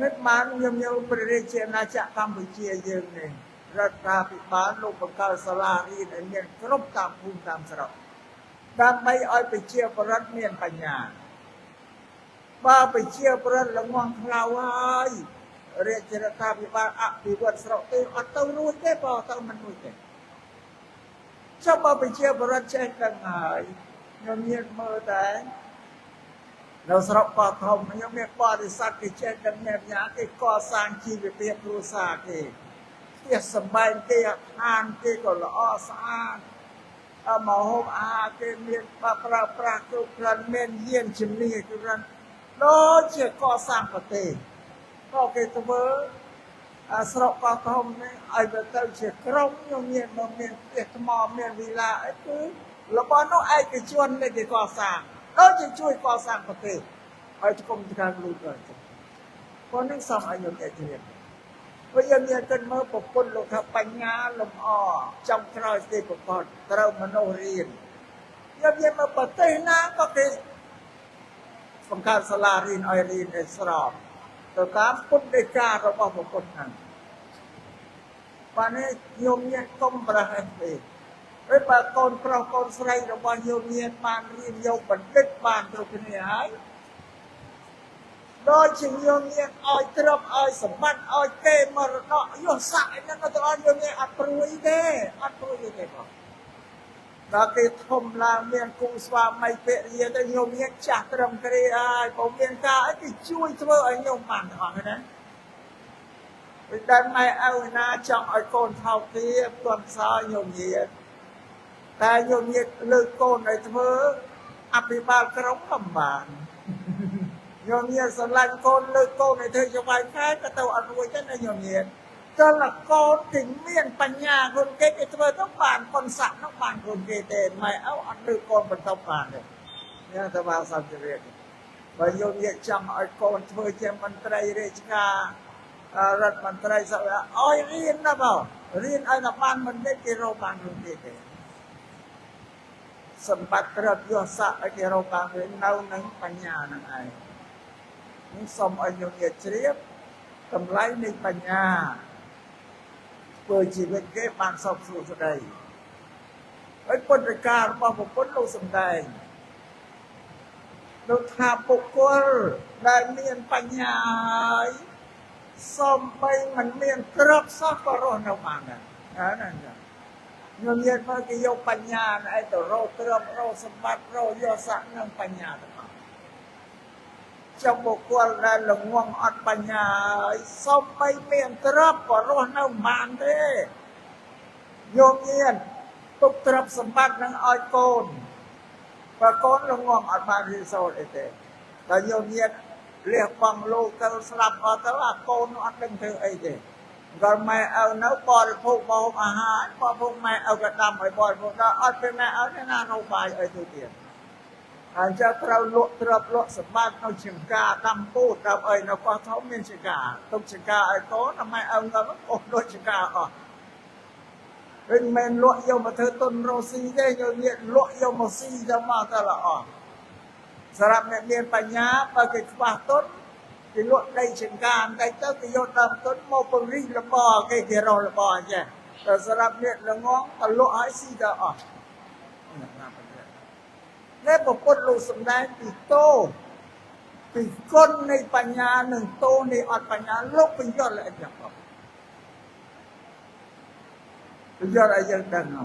នេះបានខ្ញុំព្រះរាជាណាចក្រកម្ពុជាយើងនេះរដ្ឋាភិបាលលោកបង្កើតសាលារៀនឲ្យមានគ្រប់តាមភូមិតាមស្រុកដើម្បីឲ្យប្រជាពលរដ្ឋមានបញ្ញាបើប្រជាពលរដ្ឋល្ងងខ្លៅហើយរាជរដ្ឋាភិបាលអភិវឌ្ឍស្រុកទេអត់ទៅរួចទេបើទៅមិនរួចទេ ចាំបើវិជាបរិទ្ធចេះដឹងហើយខ្ញុំមានមើលតែនៅស្រុកកោះធំខ្ញុំមានបរិស័ទគេចេះដឹងអ្នកបញ្ញាគេកសាងជីវភាពគ្រួសារគេផ្ទះសម្បែងគេអាហារគេក៏ល្អស្អាតមហូបអាហារគេមានប្រើប្រាស់គ្រប់គ្រាន់មានយានជំនាញគ្រប់គ្រាន់ដូចជាកសាងប្រទេសក៏គេធ្វើស្រុកកោះធំនេះឲ្យទៅជាក្រុងខ្ញុំមានផ្ទះថ្មមានវិឡាអីគឺរបស់នោះឯកជននេះគេកសាងដូចជាជួយកសាងប្រទេសឲ្យគុំការលូតទៅប៉ុណ្ណឹងសំឲ្យខ្ញុំជ្រាបព្រោះយើងមានគិតមើលប្រពន្ធលោកថាបញ្ញាលំអចុងក្រោយទេប្រពន្ធត្រូវមនុស្សរៀនយើងមានមើលប្រទេសណាក៏គេបង្កើតសាលារៀនឲ្យរៀនឲ្យស្របទៅតាមពុទ្ធដីការបស់ប្រពន្ធហ្នឹងបាននេះខ្ញុំមានកុំប្រហែលទេហើយបើកូនប្រុសកូនស្រីរបស់ខ្ញុំមានបានរៀនយកបណ្ឌិតបានគ្រប់គ្នាហើយដោយជាខ្ញុំមានឲ្យទ្រព្យឲ្យសម្បត្តិឲ្យគេមរតកយសស័កហ្នឹងទៅឲ្យខ្ញុំមានអត់ព្រួយទេអត់ព្រួយទេបងដល់គេធំឡើងមានគូស្វាមីភរិយាទៅខ្ញុំមានចាស់ត្រឹមគ្រាហើយបើមានការអីគេជួយធ្វើឲ្យខ្ញុំបានទាំងអស់ណាពេលដែលម៉ែឪណាចង់ឲ្យកូនថោកទាបគាត់សើខ្ញុំនិយាយតែខ្ញុំនិយាយលើកូនឲ្យធ្វើអភិបាលក្រុងមិនបានខ្ញុំនិយាយស្រឡាញ់កូនលើកូនឲ្យធ្វើជាវាយខែក៏ទៅអត់រួចទេណាខ្ញុំនិយាយតើកូនគេមានបញ្ញាខ្លួនគេធ្វើទៅបានប៉ុនស័កនោះបានខ្លួនគេទេម៉ែឪអត់លើកូនបន្តបានទេញ៉ាំទៅបានសំជ្រាបបើខ្ញុំនិយាយចង់ឲ្យកូនធ្វើជាមន្ត្រីរាជការរដ្ឋមន្ត្រីសភាឲ្យរៀនណាបងរៀនឲ្យតែបានបណ្ឌិតគេរកបានខ្លួនគេទេសម្បត្តិត្រឹមយសស័កឲ្យគេរកបាននៅនឹងបញ្ញាហ្នឹងឯងនេះសូមឲ្យខ្ញុំនិយាយជ្រាបតម្លៃនៃបញ្ញាធ្វើជីវិតគេបានសុខស្រួលស្ដីហើយពុទ្ធការបស់ពុទ្ធលោកសំដែងលោកថាបុគ្គលដែលមានបញ្ញាហើយសូម្បីមិនមានទ្រព្យសោះក៏រស់នៅបានដែរហ្នឹងខ្ញុំនិយាយមកគេយកបញ្ញាឯទៅរកទ្រព្យរកសម្បត្តិរកយសស័កនឹងបញ្ញាទាំងអស់ចំបុគ្គលដែលល្ងងអត់បញ្ញាហើយសូម្បីមានទ្រព្យក៏រស់នៅមិនបានទេយកមានទុកទ្រព្យសម្បត្តិនឹងឲ្យកូនបើកូនល្ងងអត់បានរៀនសូត្រអីទេតែយកមានលះបង់លោកទៅស្លាប់អត់ទៅអាកូនអត់ដឹងធ្វើអីទេគាត់ម៉ែឪនៅបរិភោគបោកអាហារបរិភោគម៉ែឪក៏ដាំឲ្យបរិភោគដល់អត់ពេលម៉ែឪទេណារកបាយឲ្យទៅទៀតហើយចាំត្រូវលក់ទ្រព្យលក់សម្បត្តិនៅជាការដាំពូតដល់អីនៅកោះធំមានជាការទុកជាការឲ្យកូនម៉ែឪក៏អូសដូចជាការអស់វិញមិនលក់យកមកធ្វើទុនរស់ស៊ីទេយកលក់យកមកស៊ីទៅមកទៅល្អសម្រាប់អ្នកមានបញ្ញាបើគេខ្វះទុនគេលក់ដីចង្ការតែទៅគេយកដើមទុនមកពង្រីករបស់គេរស់របស់អញ្ចឹងតែសម្រាប់អ្នកល្ងងក៏លក់ឲ្យស៊ីទៅអស់នេះពុទ្ធលោកសំដែងពីតោពីគុណនៃបញ្ញានិងតោនៃអត់បញ្ញាលោកបញ្យល់ឲ្យយ៉ាងបងបញ្យល់ឲ្យយើងដឹងណា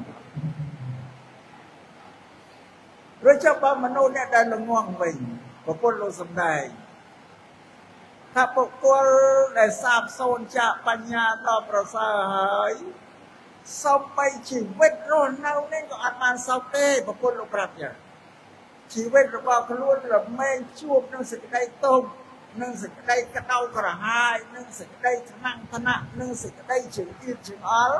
ឬចាប់បើមនុស្សអ្នកដែលល្ងងវិញពុទ្ធលោកសំដែងថាបុគ្គលដែលសាបសូន្យចាកបញ្ញាដល់ប្រសើរហើយសូម្បីជីវិតរស់នៅនេះក៏អត់បានសុខទេពុទ្ធលោកប្រាប់យ៉ាងជីវិតរបស់ខ្លួនរមែងជួបនឹងសេចក្តីទុក្ខនឹងសេចក្តីក្តៅក្រហាយនឹងសេចក្តីថ្នាំងថ្នាក់នឹងសេចក្តីជឿនជឿនចង្អល់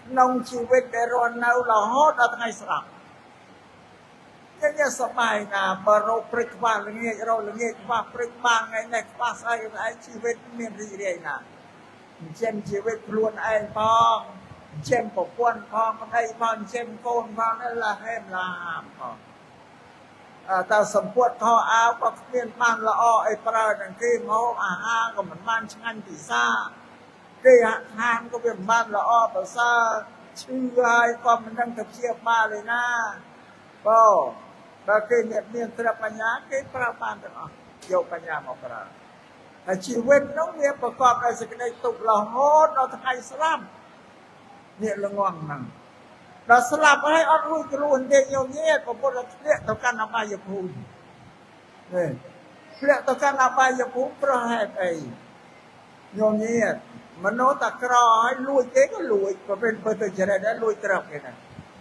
ក្នុងជីវិតដែលរស់នៅរហូតដល់ថ្ងៃស្លាប់យើងសប្បាយណាបើរោគព្រឹកខ្វះល្ងាចរោគល្ងាចខ្វះព្រឹកបានថ្ងៃនេះខ្វះស្អីឯងជីវិតមានរីករាយណាស់ចិញ្ចឹមជីវិតខ្លួនឯងផងចិញ្ចឹមប្រពន្ធផងប្តីផងចិញ្ចឹមកូនផងឡាហេមឡាហាមផងតើសម្ពុតខោអាវក៏គ្មានបានល្អអីប្រើនឹងគេមកអាហារក៏មិនបានឆ្ងាញ់ពិសាគេអាហារក៏វាមិនបានល្អប្រសើរឈឺហើយក៏មិនដឹងទៅព្យាបាលឯណាបងបើគេមានទ្រព្យបញ្ញាគេប្រើបានទាំងអស់យកបញ្ញាមកប្រើហើយជីវិតនោះវាប្រកបដោយសេចក្តីទុក្ខរហូតដល់ថ្ងៃស្លាប់អ្នកល្ងងហ្នឹង ដល់ស្លាប់ហើយអត់រួចខ្លួនទេញោមញាតិពុទ្ធធ្លាក់ទៅកាន់អបាយភូមិនេះធ្លាក់ទៅកាន់អបាយភូមិប្រហែលអីញោមញាតិមនុស្សតាក្រហើយលួចគេក៏លួចក៏เป็นបើទៅចរិតដែរលួចទ្រព្យគេណា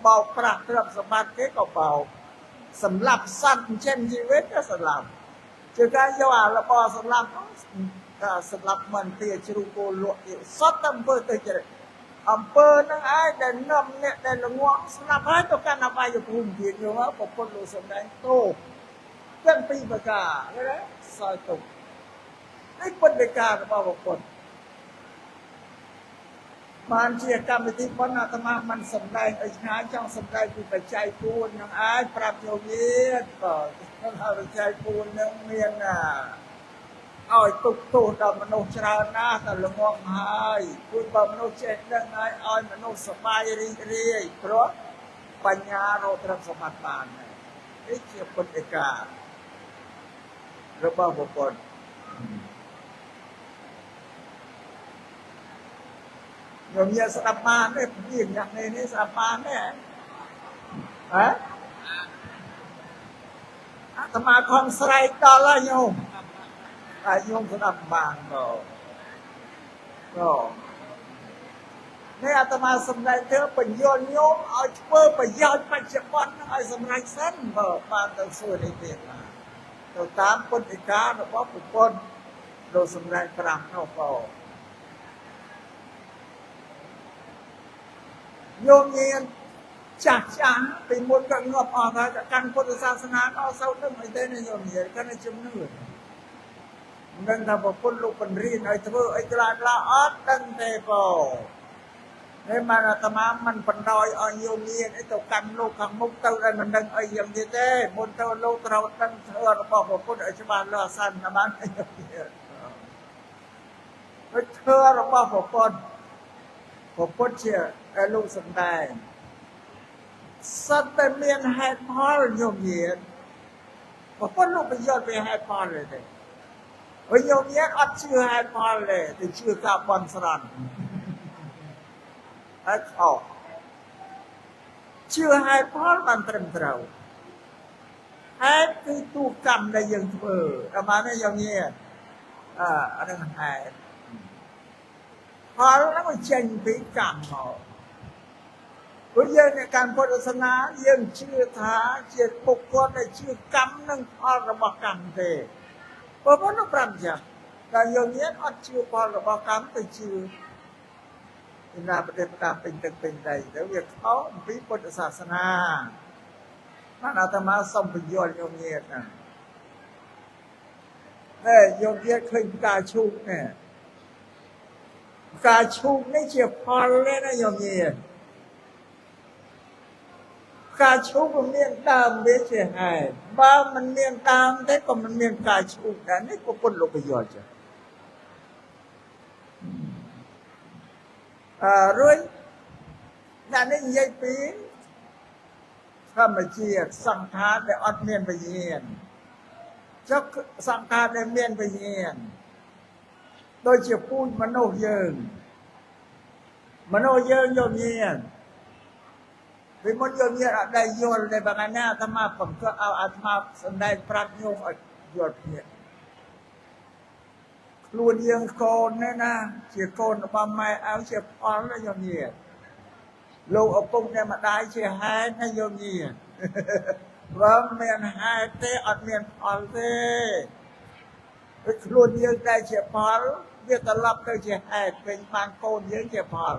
បោកប្រាស់ទ្រព្យសម្បត្តិគេក៏បោកសម្លាប់សត្វចិញ្ចឹមជីវិតក៏សម្លាប់ជាការយកអារបស់សម្លាប់ថាសម្លាប់មិនទាជ្រូកគោលក់ទៀតសតតែអំពើទៅចរិតអំពើនឹងឯងដែលនាំអ្នកដែលល្ងងស្លាប់ហើយទៅកាន់អបាយភូមិទៀតយល់មកពុទ្ធលោកសម្ដែងទោសទាំងពីរប្រការណាសោយទុកនេះពុទ្ធដីការបស់ពុទ្ធបានជាកម្មវិធីប៉ុណ្ណាអាត្មាមិនសម្ដែងឲ្យឆ្ងាយចង់សម្ដែងពីបច្ច័យ4នឹងអាចប្រាប់យោធាក៏ថាបច្ច័យ4នឹងមានឲ្យទុកទោសដល់មនុស្សច្រើនណាស់តែល្ងងហើយព្រោះបើមនុស្សចេះដឹងហើយឲ្យមនុស្សសប្បាយរីករាយព្រោះបញ្ញារកទ្រព្យសម្បត្តិបាននេះជាពុទ្ធដីការបស់ពុទ្ធញោមញាស្ដាប់បានទេពីយ៉ាងនេះស្ដាប់បានទេហ៎អាត្មាខំស្រែកដល់ហើយញោមតែញោមស្ដាប់បានក៏នេះអាត្មាសម្ដែងទៅបញ្យល់ញោមឲ្យធ្វើប្រយោជន៍បច្ចុប្បន្នឲ្យសម្រេចសិនបើបានទៅសួរនេះទៀតទៅតាមពុទ្ធដីការបស់ពុទ្ធលោកសម្ដែង5នោះក៏ញោមញៀនចាស់ពីមុនក៏ងាប់អស់ហើយកាន់ពុទ្ធសាសនាក៏អត់សូវដឹងអីទេញោមញៀនគាត់តែជំនឿមិនថាពុទ្ធលោកបញ្រៀនឲ្យធ្វើអីខ្លះអត់ដឹងទេបងនេះមកអាត្មាមិនបណ្ដោយឲ្យញោមញៀនទៅកាន់លោកខាងមុខទៅតែមិនដឹងអីយ៉ាងទៀតទេមុនទៅលោកត្រូវដឹងធ្វើរបស់ពុទ្ធឲ្យច្បាស់លាស់សិនណាបានអីទៀតធ្វើរបស់ពុទ្ធជាលោកសំដែងសត្វតែមានហេតុផលញោមញាតិពុទ្ធលោកបញ្យល់ពីហេតុផលទេហើយញោមញាតិអត់ជឿហេតុផលទេតែជឿការបន់ស្រន់ហើយខុសជឿហេតុផលបានត្រឹមត្រូវហេតុគឺទូកម្មដែលយើងធ្វើអាម៉ានេះញោមញាតិអានឹងហេតុផលហ្នឹងវាចេញពីកម្មមកព្រោះយើងในการពុទ្ធសាសនាយើងជឿថាជាបុគ្គលដែលជឿកម្មនិងផលរបស់កម្មទេព្រោះពុទ្ធប្រាប់ចាតែយើងញៀនអត់ជឿផលរបស់កម្មទៅជឿពីណាប្រទេសតាពេញទឹកពេញដីទៅវាខុសអំពីពុទ្ធសាសនាបានអាត្មាសូមបញ្យល់ញោមញាតិណាញោមញាតិឃើញផ្កាឈូកនេះផ្កាឈូកនេះជាផលទេណាញោមញាតិផ្កាឈូកមិនមានដើមវាជាហេតុបើមិនមានដើមទេក៏មិនមានផ្កាឈូកដែរនេះក៏ពុទ្ធលោកបញ្យល់ចារួចអ្នកនេះនិយាយពីធម្មជាតិសង្ខារដែលអត់មានវិញ្ញាណចុះសង្ខារដែលមានវិញ្ញាណដូចជាពូជមនុស្សយើងយល់ញាណពីមុនយល់ញាណអត់ដែលយល់តែបើកាលណាអាត្មាបង្កើតឲ្យអាត្មាសម្ដែងប្រាប់ញោមឲ្យយល់គ្នាខ្លួនយើងកូននេះណាជាកូនរបស់ម៉ែឪជាផលណាយល់ញាណលោកឪពុកអ្នកម្ដាយជាហេតុណាយល់ញាណបើមានហេតុទេអត់មានផលទេខ្លួនយើងតែជាផលវាត្រឡប់ទៅជាហេតុវិញបានកូនយើងជាផល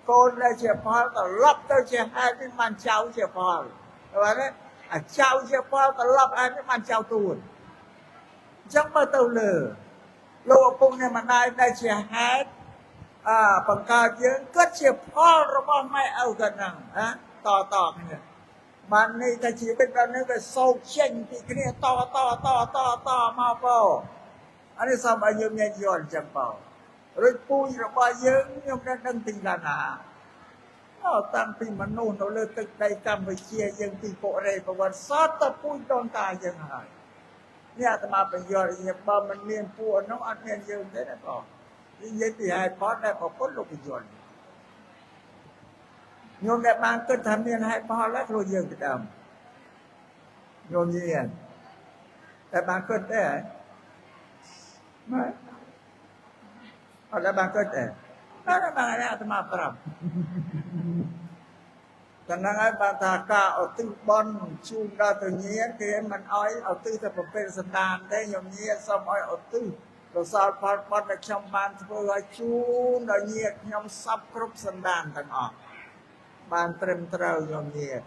កូនដែលជាផលត្រឡប់ទៅជាហេតុវិញបានចៅជាផលបាទទេអាចៅជាផលត្រឡប់ហេតុវិញបានចៅទួនអញ្ចឹងបើទៅលើលោកឪពុកអ្នកម្ដាយដែលជាហេតុបង្កើតយើងគាត់ជាផលរបស់ម៉ែឪគាត់ហ្នឹងតគ្នាបាននេះតែជីវិតដល់នេះវាសោកចេញពីគ្នាតមកបងអានេះសូមឲ្យយើងញាតិយល់អញ្ចឹងបងរួចពូជរបស់យើងខ្ញុំដឹងពីកាលណាតាំងពីមនុស្សនៅលើទឹកដីកម្ពុជាយើងពីពុរេប្រវត្តិសតទៅពូជដូនតាយើងហើយនេះអាត្មាបញ្យល់បើមិនមានពួកនោះអត់មានយើងទេណាបងនិយាយពីហេតុផលដែលពុទ្ធលោកបញ្យល់ ញោមដែលបានគិតថាមានហេតុផលแล้วខ្លួនយើងទៅដើមញោមញៀនតែបានគិតទេមកអត់បានគិតទេតែបានអាត្មាប្រាប់តែហ្នឹងហើយបានថាការឧទ្ទិសបុណ្យជូនដល់ទៅញាតិគេមិនអោយឧទ្ទិសទៅប្រពៃសន្តានទេញោមញាតិសូមអោយឧទ្ទិសកុសលផលបុណ្យដែលខ្ញុំបានធ្វើឲ្យជូនដល់ញាតិខ្ញុំសពគ្រប់សន្តានទាំងអស់បានត្រឹមត្រូវញោមញាតិ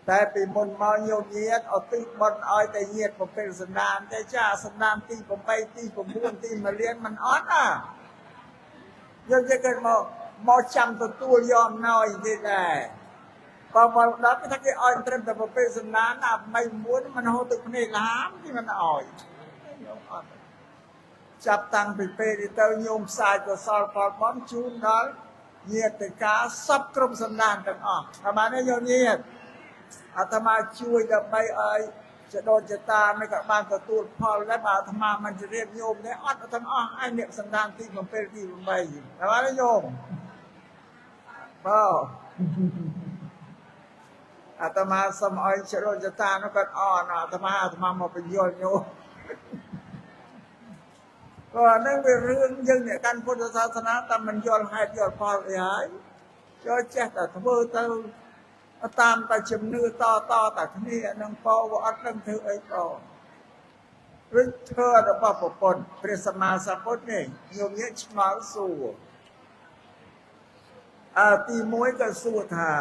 តែពីមុនមកញោមញាតិឧទ្ទិសបុណ្យឲ្យតែញាតិប្រពៃសន្តានទេចាសន្តានទី8ទី9ទី1លានមិនអត់ណាយើងគេមកចាំទទួលយកអំណោយទៀតដែរបើមកដល់គេថាគេឲ្យត្រឹមតែប្រពៃសន្តានណាមិនមួយមិនហូតទឹកភ្នែកឡាមគេមិនឲ្យញោមអត់ចាប់តាំងពីពេលទៅញោមផ្សាយកុសលផលបុណ្យជូនដល់ញាតិកាសពគ្រប់សន្តានទាំងអស់អាបានទេញោមញាតិអាត្មាជួយដើម្បីឲ្យចដោចតាមិនក៏បានទទួលផលដែរបើអាត្មាមិនជម្រាបញោមទេអត់ទាំងអស់ឯអ្នកសន្តានទី7ទី8អាបានទេញោមបើអាត្មាសូមឲ្យចដោចតានោះគាត់អន់អាត្មាមកបញ្យល់ញោមក៏នឹងវារឿងយើងអ្នកកាន់ពុទ្ធសាសនាតែមិនយល់ហេតុយល់ផលអីហើយចូលចេះតែធ្វើទៅតាមតែជំនឿតតែគ្នានឹងពោអត់នឹងធ្វើអីក៏ឬធ្វើរបស់ប្រពន្ធព្រះសម្មាសម្ពុទ្ធនេះញោមញាតិឆ្ងល់សួរទី1ក៏សួរថា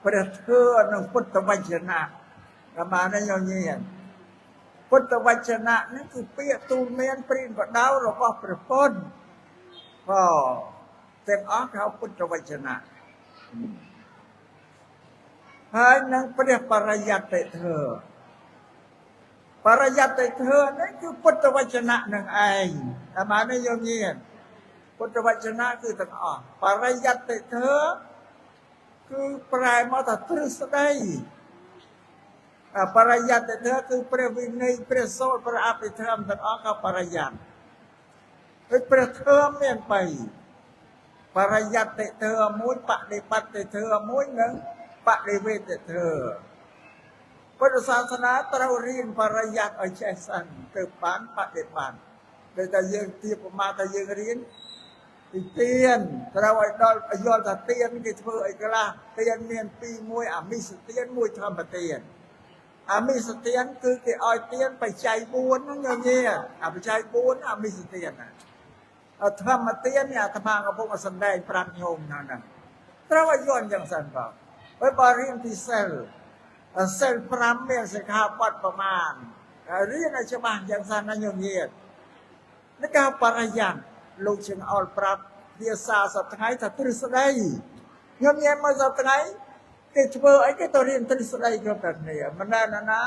ព្រះធ្វើនឹងពុទ្ធវចនៈប្រមាណនេះញោមញាតិពុទ្ធវចនៈនេះគឺពាក្យទូលមានព្រានបដៅរបស់ព្រះពុទ្ធក៏ទាំងអស់ហៅពុទ្ធវចនៈហើយនឹងព្រះបរិយត្តិធ្វើបរិយត្តិធ្វើនេះគឺពុទ្ធវចនៈនឹងឯងអាបាននេះយោញាតិពុទ្ធវចនៈគឺទាំងអស់បរិយត្តិធ្វើគឺប្រែមកថាទ្រឹស្ដីបរិយត្តិធ្វើគឺព្រះវិន័យព្រះសូត្រព្រះអភិធម្មទាំងអស់ក៏បរិយត្តិហើយព្រះធម៌មាន3បរិយត្តិធ្វើមួយបដិបត្តិធ្វើមួយនិងបដិវេទធ្វើពុទ្ធសាសនាត្រូវរៀនបរិយត្តិឲ្យចេះសិនទើបបានបដិបត្តិដូចតែយើងទៀបប្រមាណតែយើងរៀនពីទានត្រូវឲ្យដល់យល់ថាទានគេធ្វើអីខ្លះទានមាន2មួយអមិសទានមួយធម្មទានអមិសទានគឺគេឲ្យទានបច្ច័យ4ហ្នឹងញោមញាអាបច្ច័យ4អមិសទានណាធម្មទាននេះអាត្មាកំពុងសម្ដែងប្រាប់ញោមហ្នឹងត្រូវឲ្យយល់យ៉ាងសិនបងហើយបើរៀនពីសិល5មានសិក្ខាបទប្រមាណរៀនឲ្យច្បាស់យ៉ាងសិនណាញោមញានេះការបរិយ័តលោកជើងអល់ប្រាប់ភាសាសប្តាហ៍ថ្ងៃថាទ្រឹស្ដីញោមញាមកសប្តាហ៍ថ្ងៃគេធ្វើអីគេទៅរៀនទ្រឹស្ដីគ្រប់តែគ្នាមិនដែលណា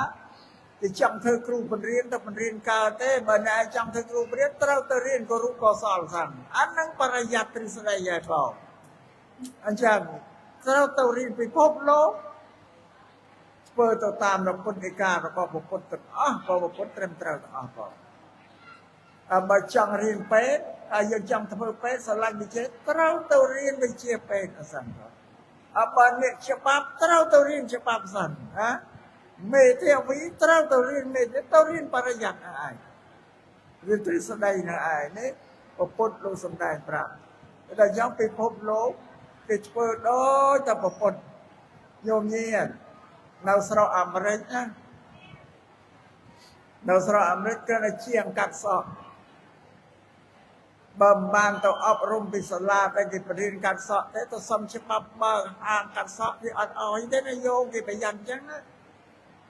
គេចង់ធ្វើគ្រូបង្រៀនទៅបង្រៀនកើតទេបើណែចង់ធ្វើគ្រូបង្រៀនត្រូវទៅរៀនគរុកុសលសិនអានឹងបរិយ័តទ្រឹស្ដីហើយបងអញ្ចឹងត្រូវទៅរៀនពិភពលោកធ្វើទៅតាមរពុទ្ធដីការបស់ពុទ្ធទាំងអស់ក៏ពុទ្ធត្រឹមត្រូវទាំងអស់បងបើចង់រៀនពេទ្យហើយយើងចង់ធ្វើពេទ្យស្រឡាញ់វិជ្ជាត្រូវទៅរៀនវិជ្ជាពេទ្យសិនបងបើអ្នកច្បាប់ត្រូវទៅរៀនច្បាប់សិនណាមេធាវីត្រូវទៅរៀនមេធាវីទៅរៀនបរិយ័តឯងរៀនទ្រឹស្ដីនៅឯនេះពុទ្ធលោកសំដែងប្រាប់តែយ៉ាងពិភពលោកគេធ្វើដូចតែប្រពន្ធញោមញានៅស្រុកអាមេរិកណានៅស្រុកអាមេរិកគេជាងកាត់សក់បើមិនបានទៅអប់រំពីសាលាដែលគេបរៀនកាត់សក់ទេទៅសុំច្បាប់បើហាងកាត់សក់គេអត់អោយទេណាយោគេប្រយ័ត្នអញ្ចឹងណា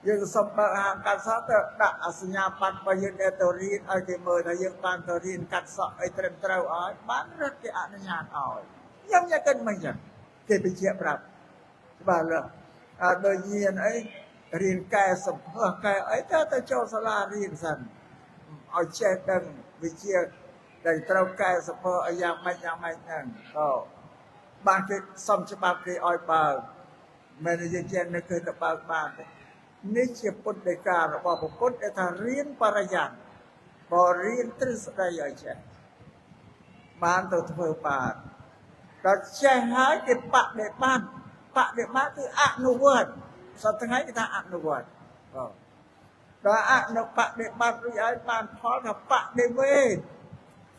យើងសុំបើហាងកាត់សក់ទៅដាក់អសញ្ញាបត្របើយើងទៅរៀនឲ្យគេមើលថាយើងបានទៅរៀនកាត់សក់ឲ្យត្រឹមត្រូវឲ្យបានរត់គេអនុញ្ញាតឲ្យខ្ញុំញ៉ាំកិនមិនចឹងគេបញ្ជាក់ប្រាប់ច្បាស់លើដោយញៀនអីរៀនកែសម្ផស្សកែអីទៅចូលសាលារៀនសិនឲ្យចេះដឹងវិជ្ជាដែលត្រូវកែសម្ផស្សឲ្យយ៉ាងម៉េចហ្នឹងក៏បានគេសុំច្បាប់គេឲ្យបើមិនយើងចេះនៅគឺទៅបើបានទេនេះជាពុទ្ធដីការបស់ពុទ្ធដែលថារៀនបរិយ័តបើរៀនទ្រឹស្ដីឲ្យចេះបានទៅធ្វើបាន ដល់ចេះហើយគេបដិបត្តិគឺអនុវត្តសប្តាហ៍ថ្ងៃគេថាអនុវត្តដល់អនុបដិបត្តិរួចហើយបានផលថាបដិវេទ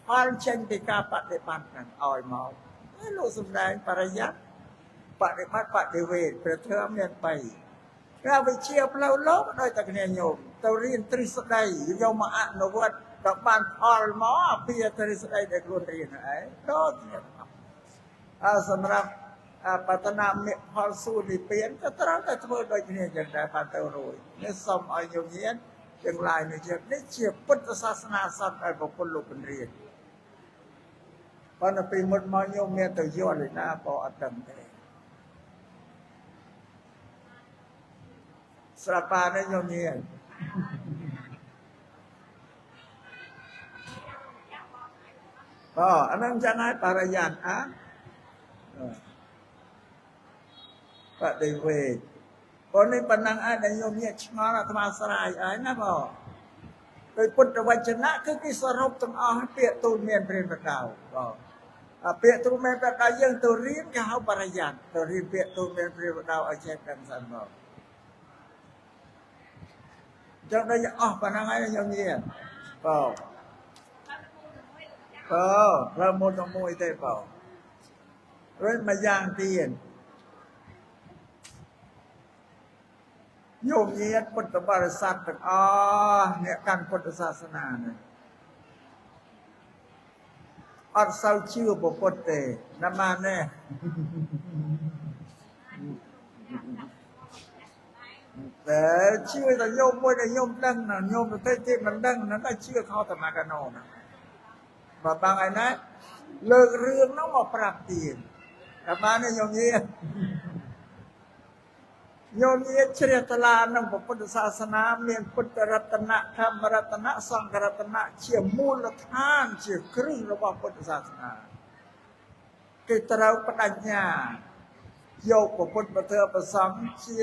ផលចេញពីការបដិបត្តិហ្នឹងឲ្យមកលោកសំដែងបរិយ័តបដិបត្តិបដិវេទព្រះធម៌មាន3ការវិជាផ្លូវលោកដោយតែគ្នាញោមទៅរៀនទ្រឹស្ដីយកមកអនុវត្តដល់បានផលមកពីទ្រឹស្ដីដែលខ្លួនរៀនឯងដូចគ្នាសម្រាប់បតនាមិផលសួរនិព្វានក៏ត្រូវតែធ្វើដូចគ្នាចឹងដែរបានទៅរួយនេះសូមឲ្យញោមញាណទាំងឡាយនេះជាពុទ្ធសាសនាសត្វដែលប្រពន្ធលោកបញ្រៀនប៉ុន្តែពីមុនមកញោមមានទៅយល់ឯណាក៏អត់ដឹងទេស្រាប់បានទេញោមញាណអានឹងចឹងហើយបរិយ័តបដិវេទប៉ុន្តែប៉ុណ្ណឹងឯងដែលញោមញាណឆ្ងល់អាត្មាស្រាយឯណាបងដោយពុទ្ធវចនៈគឺគេសរុបទាំងអស់ពាក្យទូលមានព្រានបដៅបងពាក្យទូលមានបដៅយើងទៅរៀនគេហៅបរិយ័តទៅរៀនពាក្យទូលមានព្រានបដៅឲ្យចេះដឹងសិនមកចឹងដល់អស់ប៉ុណ្ណឹងហើយញោមញាណបងរើមុនទៅមួយទេបងរួចមួយយ៉ាងទៀតញោមញាណពុទ្ធបរិស័ទទាំងអស់អ្នកកាន់ពុទ្ធសាសនានេះអត់សូវជឿពុទ្ធទេណាស់ម៉ែតែជឿតែញោមមួយដែលញោមដឹងណាញោមទៅទៀតមិនដឹងហ្នឹងក៏ជឿខុសតែមកកណោណាបើបងឯណាលើករឿងហ្នឹងមកប្រាប់ទៀតតែបានញោមញាណជ្រះថ្លាក្នុងពុទ្ធសាសនាមានពុទ្ធរតនៈធម្មរតនៈសង្ឃរតនៈជាមូលដ្ឋានជាគ្រឹះរបស់ពុទ្ធសាសនាគេត្រូវបដិញ្ញាយកពុទ្ធពធប្រសំជា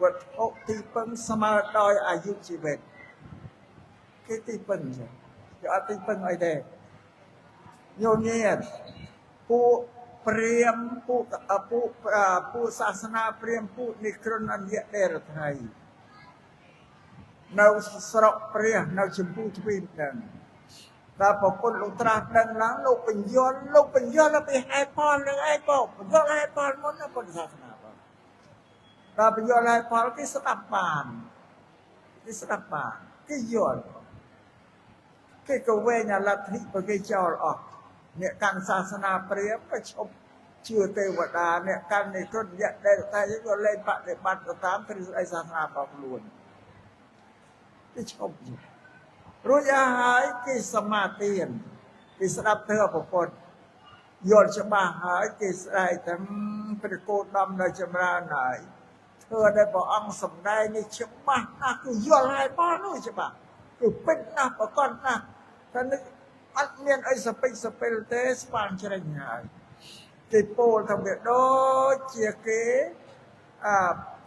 វត្ថុទីពឹងស្មើដោយអាយុជីវិតគេទីពឹងចឹងគេអត់ទីពឹងអីទេញោមញាណពួកព្រាហ្មណ៍ពួកសាសនាព្រាហ្មណ៍ពួកនិក្រណអញ្ញដេរថៃនៅស្រុកព្រះនៅចម្ពោះទ្វីបហ្នឹងដល់ប្រពន្ធលោកត្រាស់ដឹងឡើងលោកបញ្យល់ពីហេតុផលនឹងឯងបងបញ្យល់ហេតុផលមុនណាពុទ្ធសាសនាបងដល់បញ្យល់ហេតុផលគេស្ដាប់បានគេយល់គេក៏វែងលទ្ធិបើគេចោលអស់អ្នកកាន់សាសនាព្រាហ្មណ៍ក៏ឈប់ជឿទេវតាអ្នកកាន់និក្រណយៈដែលតែក៏លែងបដិបត្តិទៅតាមទ្រឹស្ដីសាសនារបស់ខ្លួនគេឈប់រួចហើយគេសមាទានគេស្ដាប់ធម៌ប្រពុតយល់ច្បាស់ហើយគេស្ដែកទាំងព្រះគោតមនៅចម្រើនហើយធ្វើដែលព្រះអង្គសម្ដែងនេះច្បាស់ណាស់គឺយល់ហើយបងនោះច្បាស់គឺពេញណាស់ប្រកបណាស់តែនេះអត់មានអីសពេចសពិលទេស្វាងជ្រេញហើយគេពោលថាវាដូចជាគេ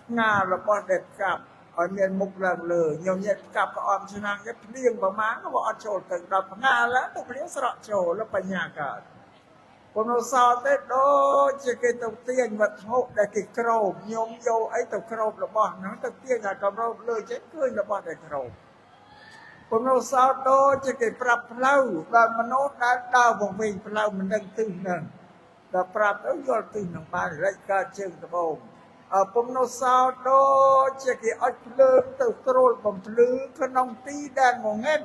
ផ្ងារបស់ដែលកាប់ឲ្យមានមុខឡើងលើញោមញាតកាប់ក៏អមឆ្នាំគេភ្លៀងប្រមាណក៏អត់ចូលទៅដល់ផ្ងាឡើងទៅភ្លៀងស្រក់ចូលបញ្ញាកើតពុំនៅសល់ទេដូចជាគេទៅទាញវត្ថុដែលគេក្រោបញោមយកអីទៅក្រោបរបស់ហ្នឹងទៅទាញតែកម្រោបលើចេះឃើញរបស់ដែលក្រោបពុំនៅសល់ដូចជាគេប្រាប់ផ្លូវដល់មនុស្សដែលដើរវង្វេងផ្លូវមិនដឹងទិសហ្នឹងដល់ប្រាប់ទៅយល់ទិសនឹងបានរែកកើតជើងត្បូងពុំនៅសល់ដូចជាគេអុជភ្លើងទៅត្រួលបំភ្លឺក្នុងទីដែលងងឹត